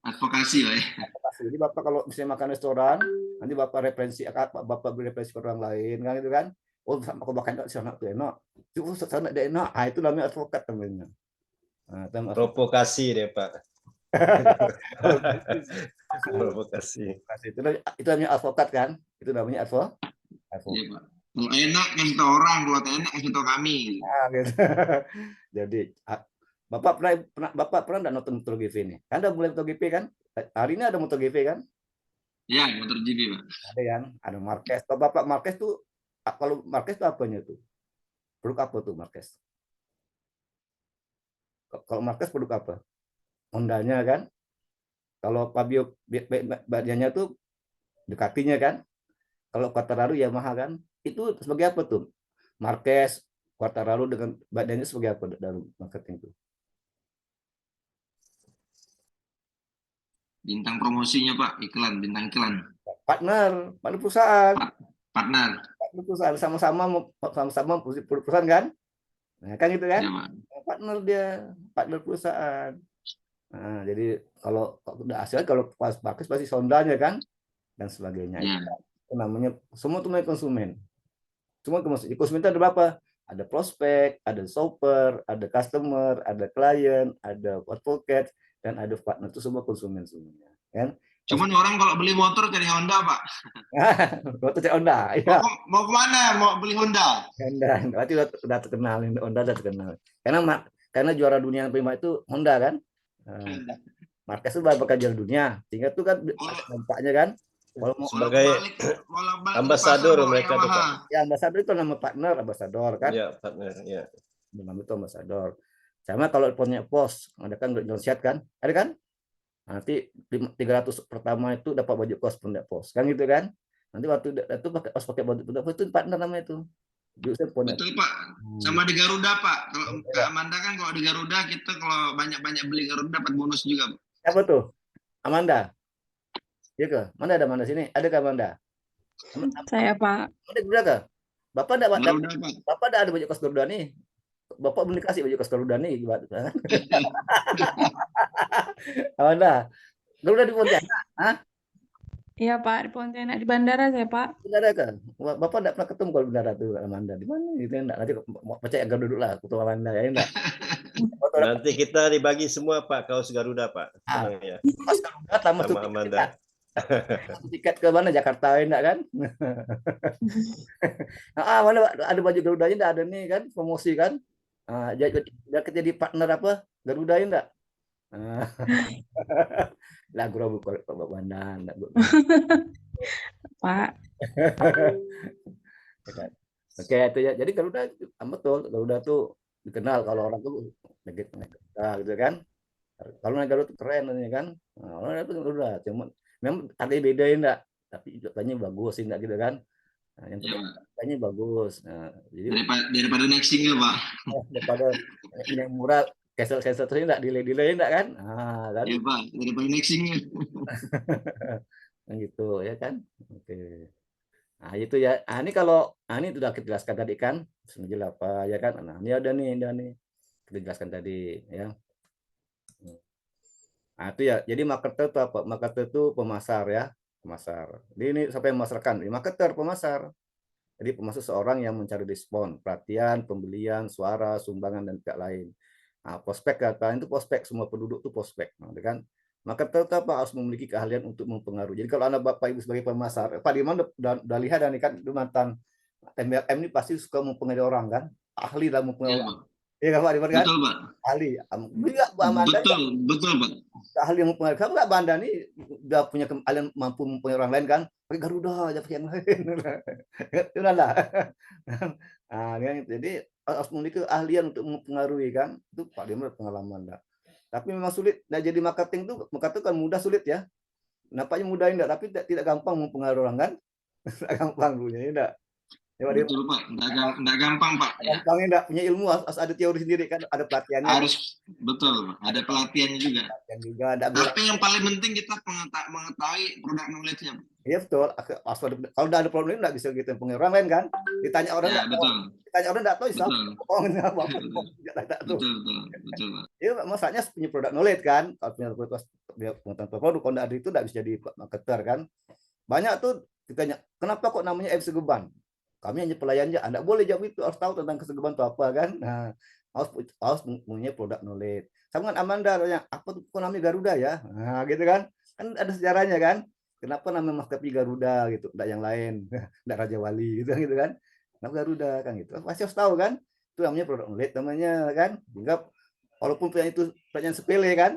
Advokasi lah ya. Advokasi. Jadi Bapak kalau misalnya makan restoran, nanti Bapak Bapak beri referensi ke orang lain kan gitu kan. Oh, sama kau makan di sana tuh enak. Itu sana ada enak. Ah, itu namanya advokat namanya. Nah, Provokasi deh, Pak. Provokasi. Itu namanya advokat kan? Itu namanya advokat. Iya, Pak. Kalau enak kasih tahu orang, kalau tak enak kasih tahu kami. Nah, gitu. Jadi Bapak pernah nggak nonton MotoGP ini? Kan udah mulai MotoGP kan? Hari ini ada MotoGP kan? Ya, MotoGP, Pak. Ada kan? Ada Marquez. Kalau Bapak Marquez tuh, kalau Marquez tuh apanya tuh? Produk apa tuh Marquez? Kalau Marquez produk apa? Hondanya kan? Kalau Fabio badannya tuh Ducatinya kan? Kalau Quartararo Yamaha kan? Itu sebagai apa tuh? Marquez, Quartararo dengan badannya sebagai apa dalam marketing itu? Bintang promosinya, Pak, iklan, bintang iklan. Partner perusahaan. Partner perusahaan sama-sama perusahaan kan? Nah, kan gitu kan? Ya, partner perusahaan. Nah, jadi kalau udah hasil kalau pas pakai pasti sondanya kan dan sebagainya. Ya. Itu namanya semua tuh konsumen. Semua konsumen itu ada berapa? Ada prospek, ada shopper, ada customer, ada klien, ada advocate, dan ada partner. Itu semua konsumen semuanya. Kan? Cuman orang kalau beli motor cari Honda, Pak. Motor cari Honda. Ya. Mau kemana? Mau beli Honda? Honda, berarti udah terkenal. Honda udah terkenal. Karena juara dunia yang prima itu Honda kan. Marquez itu bakal juara dunia. Sehingga itu kan dampaknya kan. Sebagai ambasador mereka tuh, Pak. Ya, ambasador itu nama partner, ambasador kan? Ya, partner, ya. Nama itu ambasador. Sama kalau punya pos, ada kan Indonesia kan? Ada kan? Nanti 300 pertama itu dapat baju kos pundak pos, kan gitu kan? Nanti waktu itu pakai baju pundak pos itu partner namanya itu. Betul, Pak. Sama di Garuda, Pak. Kalau Kak Amanda kan kalau di Garuda kita kalau banyak-banyak beli Garuda dapat bonus juga, Pak. Siapa tuh? Amanda. Iya ke? Mana ada Amanda sini? Ada ke Amanda? Saya, Pak. Ada Garuda ke? Bapak enggak ada baju kos Garuda nih. Bapak belum dikasih baju kos Garuda nih. Amanda, Garuda di Pontianak? Hah? Iya, Pak, di Pontianak, di bandara saya, Pak. Bandara kan? Bapak enggak pernah ketemu kalau bandara tuh Amanda. Di mana? Gitu enggak. Nanti percaya Garuda dulu lah, ketemu Amanda ya enggak. Nanti kita dibagi semua, Pak, kaos Garuda, Pak. Ya. Kaos Garuda tambah sama Amanda. Tiket ke mana? Jakarta enggak kan? Mana ada baju Garudanya enggak ada nih kan, promosi kan? Jadi partner apa? Garuda enggak? Lagu Rabu Pak Bandan. Pak. Oke, itu ya. Jadi Garuda betul, Garuda tuh dikenal kalau orang tuh naik gitu kan. Kalau naik Garuda tuh keren ini kan. Kalau naik Garuda cuma memang ada beda enggak, tapi katanya bagus enggak gitu kan. Nah, yang katanya bagus. Nah, jadi daripada naik single, Pak. Daripada yang murah cancel terus enggak delay enggak kan? Nah, kan. Iya, Pak, daripada naik single. Gitu ya kan. Oke. Nah, itu ya. Ini kalau ini sudah kita jelaskan tadi kan, sengaja apa ya kan. Nah, ini ada nih. Kita jelaskan tadi ya. Nah, itu ya. Jadi marketer itu apa? Marketer itu pemasar ya, pemasar. Jadi ini siapa yang memasarkan? Ini marketer, pemasar. Jadi pemasar seorang yang mencari diskon, perhatian, pembelian, suara, sumbangan dan pihak lain. Nah, prospek kata itu prospek, semua penduduk itu prospek. Nah, kan? Marketer itu apa? Harus memiliki keahlian untuk mempengaruhi. Jadi kalau Anda Bapak Ibu sebagai pemasar, Pak Dirman udah lihat dan kan itu mantan MLM ini pasti suka mempengaruhi orang kan? Ahli dalam mempengaruhi orang. Iya kan Pak Dirman kan? Betul, Pak. Ahli. Enggak, Betul, Pak. Ahli yang mempengaruhi. Kamu enggak Banda nih udah punya keahlian mampu mempengaruhi orang lain kan? Pakai Garuda aja pakai yang lain. Udahlah. Nah, jadi harus memiliki keahlian untuk mempengaruhi kan? Itu Pak Dirman pengalaman enggak? Tapi memang sulit. Nah, jadi marketing itu kan mudah sulit ya. Nampaknya mudah enggak, tapi tidak gampang mempengaruhi orang kan? Tidak gampang dulunya enggak. Ya, betul, Pak. Enggak gampang, Pak. Gampangnya enggak punya ilmu, harus ada teori sendiri kan, ada pelatihannya. Harus betul, ada pelatihannya juga. Pelatihan juga ada. Tapi yang paling penting kita mengetahui produk knowledge-nya. Iya betul. Kalau udah ada problem nggak bisa gitu pengen orang lain kan. Ditanya orang Ya, nggak tahu. betul. Ditanya orang nggak tahu siapa. Betul. Oh, nggak Betul, apa-apa. betul. Nggak tahu. Betul, Pak. Iya, masanya punya produk knowledge kan. Kalau punya pengetahuan produk, kalau nggak ada itu nggak bisa jadi marketer kan. Banyak tuh ditanya, kenapa kok namanya F Segeban? Kami hanya pelayan aja. Anda boleh jawab itu, harus tahu tentang kesegeban itu apa kan. Nah, harus punya produk knowledge. Sama dengan Amanda, tanya, apa tuh kok namanya Garuda ya? Nah, gitu kan. Kan ada sejarahnya kan. Kenapa nama maskapai Garuda gitu, enggak yang lain, enggak Raja Wali gitu kan. Kenapa Garuda kan gitu. Pasti harus tahu kan. Itu namanya produk knowledge namanya kan. Sehingga walaupun pertanyaan sepele kan.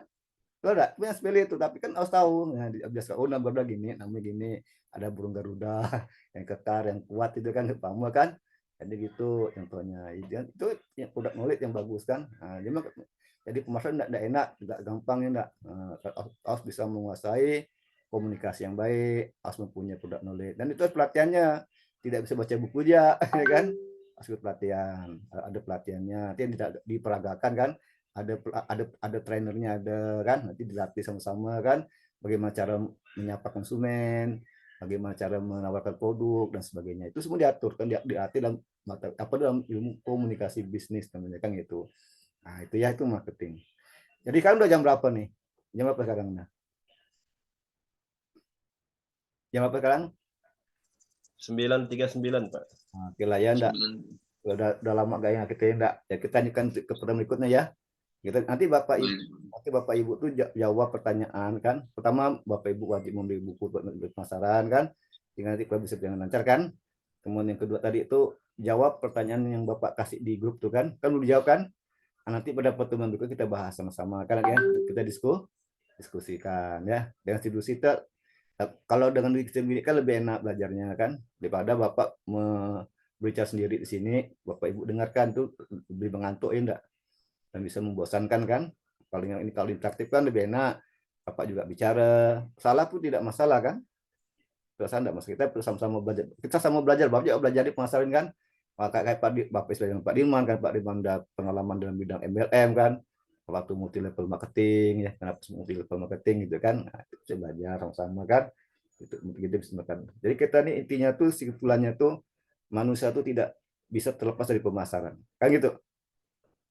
Kalau enggak, punya sepele itu, tapi kan harus tahu. Nah, biasa nama Garuda gini, namanya gini, ada burung Garuda yang kekar, yang kuat itu kan, paham kan? Jadi gitu contohnya. Itu yang produk knowledge yang bagus kan. Nah, jadi pemasaran enggak enak, enggak gampang enggak. Harus bisa menguasai komunikasi yang baik, harus mempunyai produk knowledge. Dan itu pelatihannya. Tidak bisa baca buku dia, ya kan? Harus pelatihan. Ada pelatihannya. Nanti tidak diperagakan kan? Ada trainernya ada kan? Nanti dilatih sama-sama kan? Bagaimana cara menyapa konsumen, bagaimana cara menawarkan produk dan sebagainya. Itu semua diatur kan, dilatih dalam ilmu komunikasi bisnis namanya kan gitu. Nah, itu ya itu marketing. Jadi kan udah jam berapa nih? Jam berapa sekarang? Nah? Jam berapa sekarang? 9.39, Pak. Nah, oke lah ya, enggak. Udah lama gak yang kita enggak. Ya kita lanjutkan ke pertanyaan berikutnya ya. Kita nanti Bapak Ibu tuh jawab pertanyaan kan. Pertama Bapak Ibu wajib membeli buku buat pemasaran kan. Sehingga nanti kalau bisa dengan lancar kan. Kemudian yang kedua tadi itu jawab pertanyaan yang Bapak kasih di grup tuh kan. Kan belum dijawab kan? Nah, nanti pada pertemuan berikut kita bahas sama-sama kan ya. Kita diskusikan ya. Dengan diskusi kita kalau dengan diri sendiri kan lebih enak belajarnya kan daripada Bapak berbicara sendiri di sini, Bapak Ibu dengarkan tuh lebih mengantuk ya enggak, dan bisa membosankan kan. Kalau interaktif kan lebih enak, Bapak juga bicara, salah pun tidak masalah kan, perasaan enggak masalah, kita sama-sama belajar, kita sama belajar, Bapak juga belajar di pemasaran kan, kayak Bapak dengan Pak Dirman kan, Pak Dirman ada pengalaman dalam bidang MLM kan, waktu multi level marketing ya, kenapa multi level marketing gitu kan, nah, itu bisa belajar sama-sama kan, itu bisa makan. Jadi kita nih intinya tuh kesimpulannya tuh manusia tuh tidak bisa terlepas dari pemasaran kan gitu.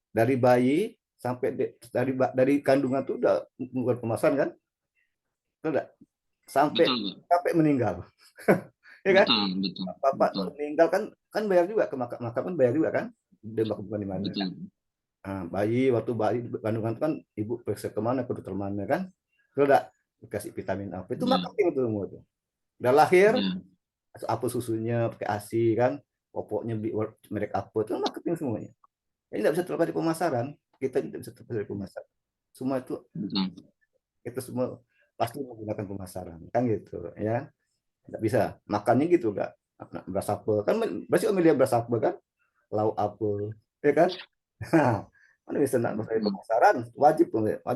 Dari bayi sampai dari kandungan tuh udah bukan pemasaran kan, udah sampai meninggal. Ya kan? Betul. Bapak meninggal kan bayar juga ke makam kan bayar juga kan, dia bukan di mana. Nah, bayi waktu bayi kandungan kan ibu periksa kemana ke dokter mana kan, kalau enggak dikasih vitamin apa itu marketing itu semua tuh. Udah lahir apa susunya pakai ASI kan, popoknya beli merek apa itu marketing semuanya. Jadi tidak bisa terlepas dari pemasaran, kita tidak bisa terlepas dari pemasaran. Semua itu kita semua pasti menggunakan pemasaran kan gitu ya. Tidak bisa makannya gitu enggak, beras apa kan pasti milih beras apa kan, lauk apa ya kan. Mana bisa nak pemasaran, wajib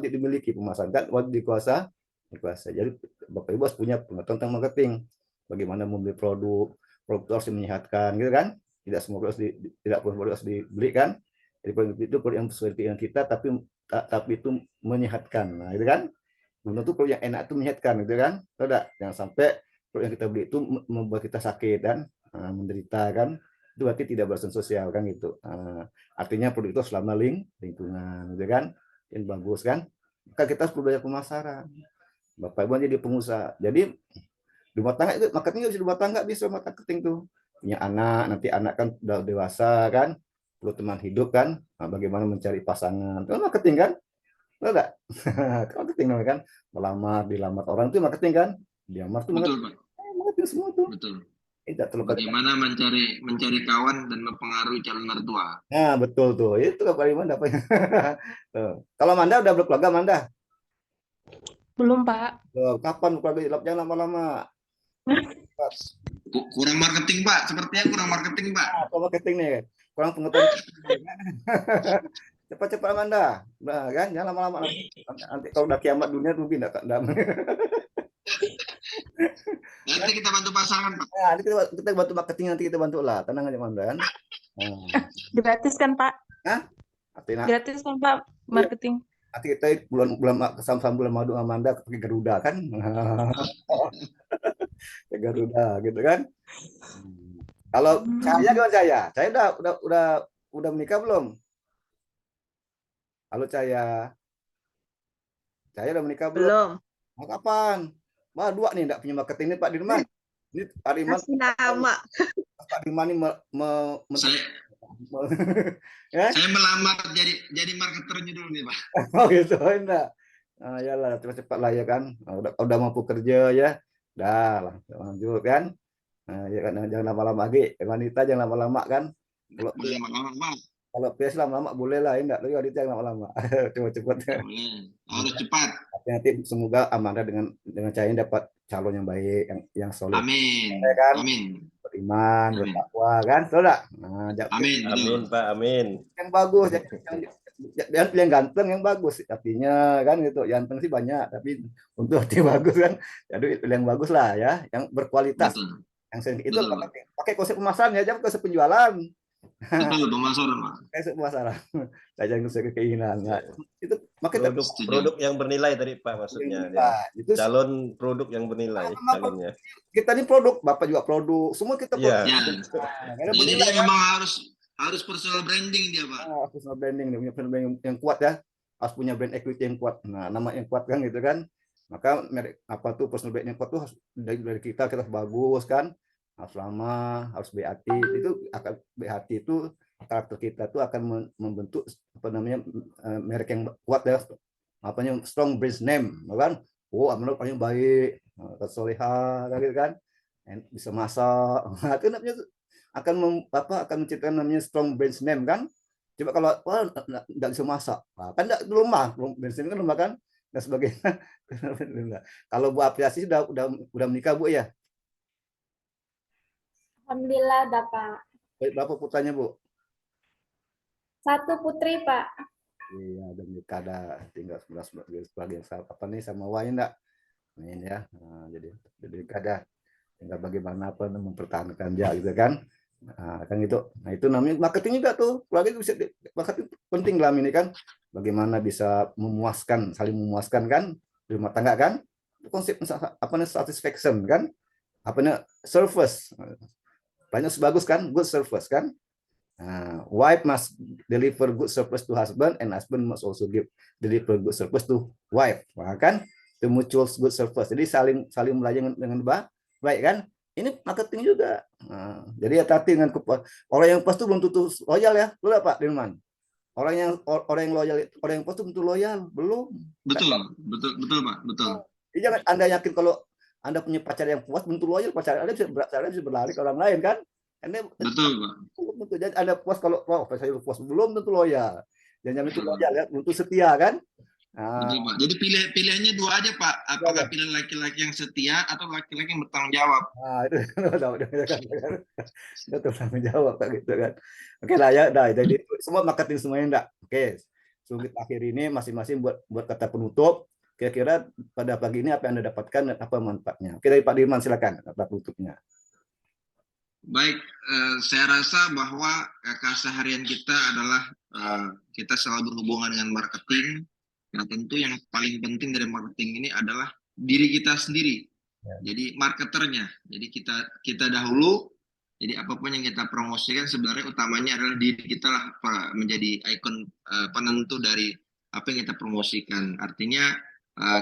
dimiliki pemasaran kan, wajib dikuasai. Jadi Bapak Ibu harus punya pengetahuan tentang marketing, bagaimana membeli produk harus menyehatkan gitu kan, tidak semua produk harus dibeli kan. Jadi itu produk yang sesuai dengan kita tapi itu menyehatkan, nah itu kan, belum tentu produk yang enak itu menyehatkan gitu kan, tidak, jangan sampai produk yang kita beli itu membuat kita sakit dan menderita kan, itu berarti tidak bersentuhan sosial kan gitu. Artinya produk itu selama lingkungan gitu kan, yang bagus kan, maka kita harus belajar pemasaran. Bapak Ibu jadi pengusaha, jadi rumah tangga itu marketing bisa rumah tangga, bisa marketing tuh punya anak, nanti anak kan udah dewasa kan, perlu teman hidup kan, nah, bagaimana mencari pasangan itu marketing kan, enggak? Marketing namanya kan, dilamar orang itu marketing kan, dilamar tuh marketing semua tuh. Betul. Bagaimana mencari kawan dan mempengaruhi calon mertua. Nah, betul tuh. Itu Pak Iman dapatnya. Kalau Manda udah berkeluarga, Manda? Belum, Pak. Kapan keluarga? Jangan lama-lama. Kurang marketing, Pak. Sepertinya kurang marketing, Pak. Kurang marketing nih. Kurang pengetahuan. Cepat-cepat Manda. Nah, kan? Jangan lama-lama. Nanti kalau udah kiamat dunia mungkin enggak. Nanti kita bantu pasangan, Pak. Nah, kita bantu marketing, nanti kita bantu lah. Tenang aja, Manda. Gratis kan, Pak? Hah? Gratis kan, Pak, marketing? Nanti kita bulan bulan sama bulan madu Amanda pakai Garuda kan. Pakai Garuda gitu kan. Kalau saya gimana saya? Saya udah menikah belum? Halo saya udah menikah belum? Belum. Mau kapan? Wah, dua nih enggak punya marketing ini Pak Dirman. Ini Pak Dirman. Kasih nama. Pak Dirman ini Saya ya? saya melamar jadi marketernya dulu nih, Pak. Oh gitu, enggak. Nah, yalah, cepat-cepat lah ya kan. Nah, udah mampu kerja ya. Dah, lanjut kan. Nah, ya kan jangan lama-lama lagi. Wanita jangan lama-lama kan. Kalau Boleh lama-lama, Pak. kalau PS lama-lama boleh lah, enggak. Tapi wanita jangan lama-lama. Cepat-cepat. Boleh. Harus cepat. Nanti semoga Amanda dengan cara ini dapat calon yang baik, yang solid. Amin. Ya kan? Amin. Beriman, Amin. bertakwa kan. Betul enggak? Nah, Amin. Betul. Amin, Pak. Amin. yang bagus, jangan pilih yang ganteng, yang bagus artinya kan gitu. Ganteng sih banyak, tapi untuk hati bagus kan. Jadi pilih yang bagus lah ya, yang berkualitas. Betul. Yang itu Betul, Pak. pakai konsep pemasaran ya, jangan konsep penjualan. Betul, pemasaran, Pak. Konsep pemasaran. Saya jangan konsep keinginan. Nah, itu makanya Produk yang bernilai tadi Pak maksudnya. itu Calon produk yang bernilai calonnya. kita ini produk, Bapak juga produk, semua kita produk. Iya. Ya. Jadi dia memang harus personal branding dia, Pak. Personal branding, dia punya personal branding yang kuat ya. Harus punya brand equity yang kuat. Nah, nama yang kuat kan gitu kan. Maka merek apa tuh personal brand yang kuat tuh harus dari kita harus bagus kan. Harus lama, harus BAT. Itu akan BAT itu karakter kita tuh akan membentuk apa namanya merek yang kuat ya. Apanya strong brand name, kan? Oh, Amanda paling baik, soleha kan gitu kan. Bisa masak. Nah, itu namanya akan menciptakan namanya strong brand name kan. Coba kalau nggak bisa masak, kan nggak lemah, brand name kan lemah kan dan sebagainya. Kalau Bu Apresiasi udah menikah Bu ya? Alhamdulillah, Bapak. Berapa putranya Bu? 1 putri, Pak. Iya, udah menikah, tinggal sebagian apa nih sama Wah enggak? Ini ya. Nah, jadi kada tinggal bagaimana apa mempertahankan dia gitu kan. Nah, kan gitu. Nah, itu namanya marketing juga tuh. Keluarga itu bisa marketing penting dalam ini kan. Bagaimana bisa memuaskan, saling memuaskan kan di rumah tangga kan. Konsep apa namanya satisfaction kan. Apa namanya service. Banyak bagus kan, good service kan. Wife must deliver good service to husband and husband must also deliver good service to wife. Nah, kan itu mutual good service. Jadi saling melayani dengan baik kan. Ini marketing juga. Nah, jadi hati-hati dengan orang yang pas itu belum tentu loyal ya. Betul Pak Dirman? Orang yang loyal, orang yang pas itu tentu loyal, belum. Betul Pak, betul. Jadi jangan Anda yakin kalau Anda punya pacar yang puas, tentu loyal, pacar Anda bisa berlari ke orang lain kan? Betul Pak. Betul. Jadi Anda puas kalau saya puas belum tentu loyal. Jangan itu loyal ya, tentu setia kan? Betul Pak. Jadi pilihannya dua aja Pak. Apakah pilih laki-laki yang setia atau laki-laki yang bertanggung jawab? Nah, itu udah bertanggung jawab Pak gitu kan. Oke lah ya, jadi semua marketing semuanya enggak. Oke. Sebelum kita akhiri ini masing-masing buat kata penutup. Kira-kira pada pagi ini apa yang Anda dapatkan dan apa manfaatnya? Oke, dari Pak Dirman silakan kata penutupnya. Baik, saya rasa bahwa keseharian kita adalah kita selalu berhubungan dengan marketing. Nah, tentu yang paling penting dari marketing ini adalah diri kita sendiri. Jadi marketernya. Jadi kita dahulu. Jadi apapun yang kita promosikan sebenarnya utamanya adalah diri kita lah menjadi ikon penentu dari apa yang kita promosikan. Artinya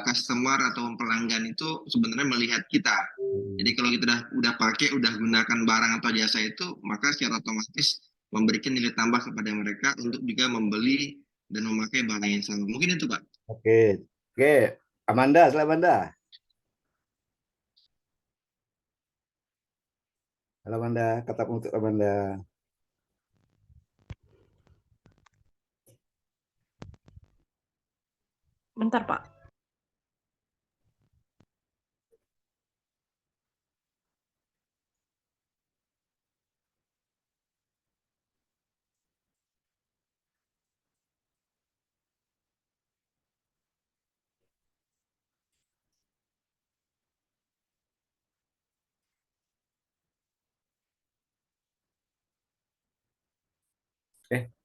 customer atau pelanggan itu sebenarnya melihat kita. Jadi kalau kita udah pakai, udah gunakan barang atau jasa itu, maka secara otomatis memberikan nilai tambah kepada mereka untuk juga membeli dan memakai barang yang sama. Mungkin itu Pak. Oke. Amanda, selamat Amanda. Halo Amanda, kata penutup Amanda. Bentar, Pak.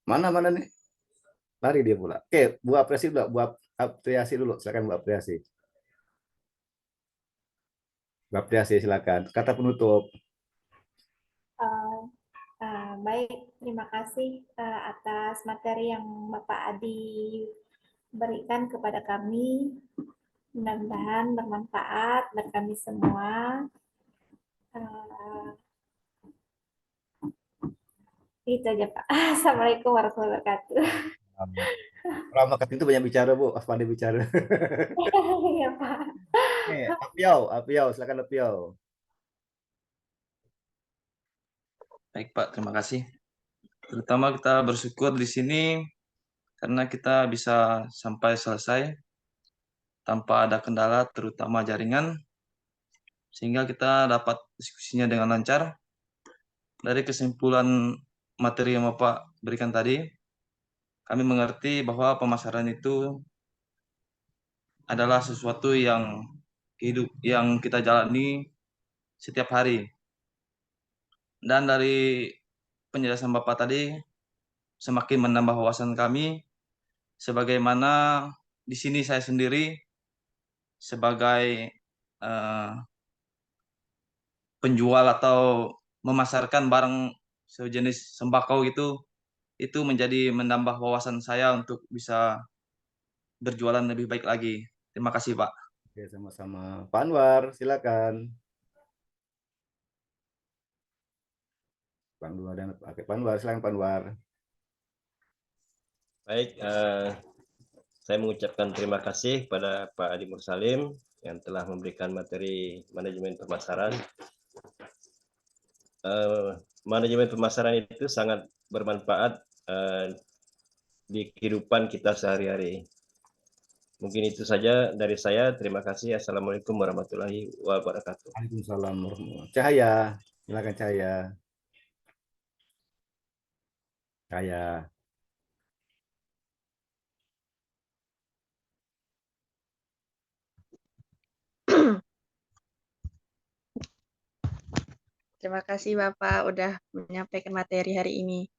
Mana nih? Lari dia pula. Oke, Bu apresiasi dulu, Bu apresiasi dulu. Silakan Bu apresiasi. Bu apresiasi silakan. Kata penutup. Eh, baik, terima kasih atas materi yang Bapak Adi berikan kepada kami. Mudah-mudahan bermanfaat buat kami semua. Itu aja Pak. Assalamualaikum warahmatullahi wabarakatuh. Kalau makan itu banyak bicara Bu, pandai bicara. Iya Pak. Apiau, silakan Apiau. Baik Pak, terima kasih. Terutama kita bersyukur di sini karena kita bisa sampai selesai tanpa ada kendala, terutama jaringan, sehingga kita dapat diskusinya dengan lancar. Dari kesimpulan materi yang Bapak berikan tadi, kami mengerti bahwa pemasaran itu adalah sesuatu yang kita jalani setiap hari. Dan dari penjelasan Bapak tadi semakin menambah wawasan kami, sebagaimana di sini saya sendiri sebagai penjual atau memasarkan barang sejenis sembako itu menjadi menambah wawasan saya untuk bisa berjualan lebih baik lagi. Terima kasih Pak. Oke, sama-sama. Pak Anwar, silakan. Pak Anwar, silakan Pak Anwar. Baik, saya mengucapkan terima kasih kepada Pak Adi Mursalim yang telah memberikan materi manajemen pemasaran. Manajemen pemasaran itu sangat bermanfaat di kehidupan kita sehari-hari. Mungkin itu saja dari saya. Terima kasih. Assalamualaikum warahmatullahi wabarakatuh. Waalaikumsalam warahmatullahi wabarakatuh. Cahaya, silakan Cahaya. Cahaya. Terima kasih Bapak udah menyampaikan materi hari ini.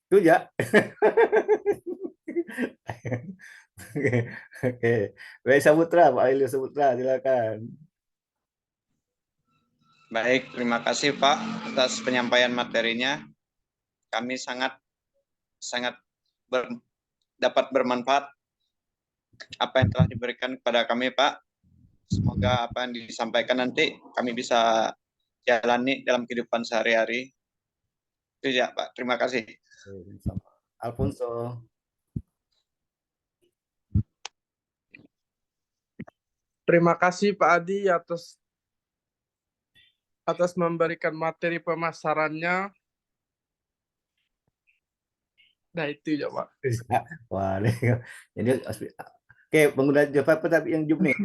Itu ya. Oke. Baik Saputra, Pak Ailio Saputra, silakan. Baik, terima kasih Pak atas penyampaian materinya. Kami sangat dapat bermanfaat apa yang telah diberikan kepada kami Pak. Semoga apa yang disampaikan nanti kami bisa jalani dalam kehidupan sehari-hari. Itu ya Pak, terima kasih. Alfonso. Terima kasih Pak Adi atas memberikan materi pemasarannya. Nah itu ya Pak. Wah, jadi oke, pengguna Java apa tapi yang Zoom nih?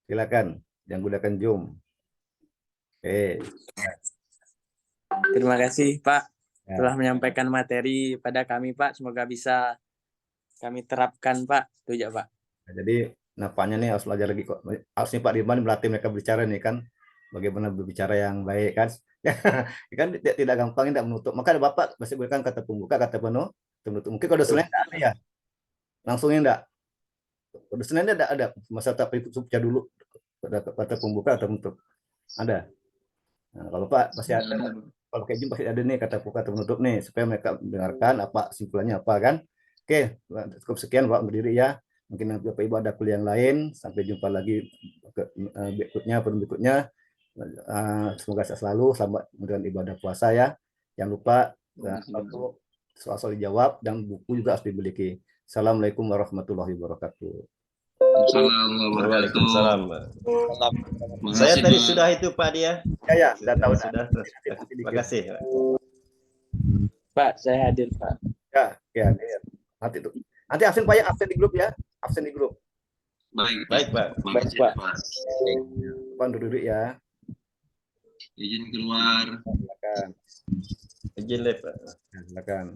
Silakan yang gunakan Zoom. Oke. Terima kasih Pak telah menyampaikan materi pada kami Pak. Semoga bisa kami terapkan Pak. Itu ya Pak. Jadi nampaknya nih harus belajar lagi kok. Harusnya Pak Dirman melatih mereka berbicara nih kan. Bagaimana berbicara yang baik kan. Kan tidak gampang, tidak menutup. Maka Bapak masih berikan kata pembuka, kata penutup. Mungkin kalau Senin ada ya. Langsungnya enggak. Kalau Senin ada masa tak baca dulu kata pembuka atau penutup. Ada. Nah, kalau Pak pasti ada. Kalau kayak pasti ada nih kata pembuka atau penutup nih supaya mereka mendengarkan apa simpulannya apa kan. Oke, cukup sekian Pak berdiri ya. Mungkin Bapak Ibu ada kuliah yang lain. Sampai jumpa lagi berikutnya. Semoga sehat selalu, selamat menjalankan ibadah puasa ya. Jangan lupa soal-soal dijawab dan buku juga harus dimiliki. Assalamualaikum warahmatullahi wabarakatuh. Waalaikumsalam. Saya tadi sudah itu Pak dia. Ya, sudah tahu. Sudah. Terima kasih. Pak, saya hadir Pak. Ya, hadir. Nanti absen Pak ya, absen di grup ya. Absen di grup. Baik Pak. Baik Pak. Pak duduk ya. Izin keluar. Silakan. Izin Pak. Silakan.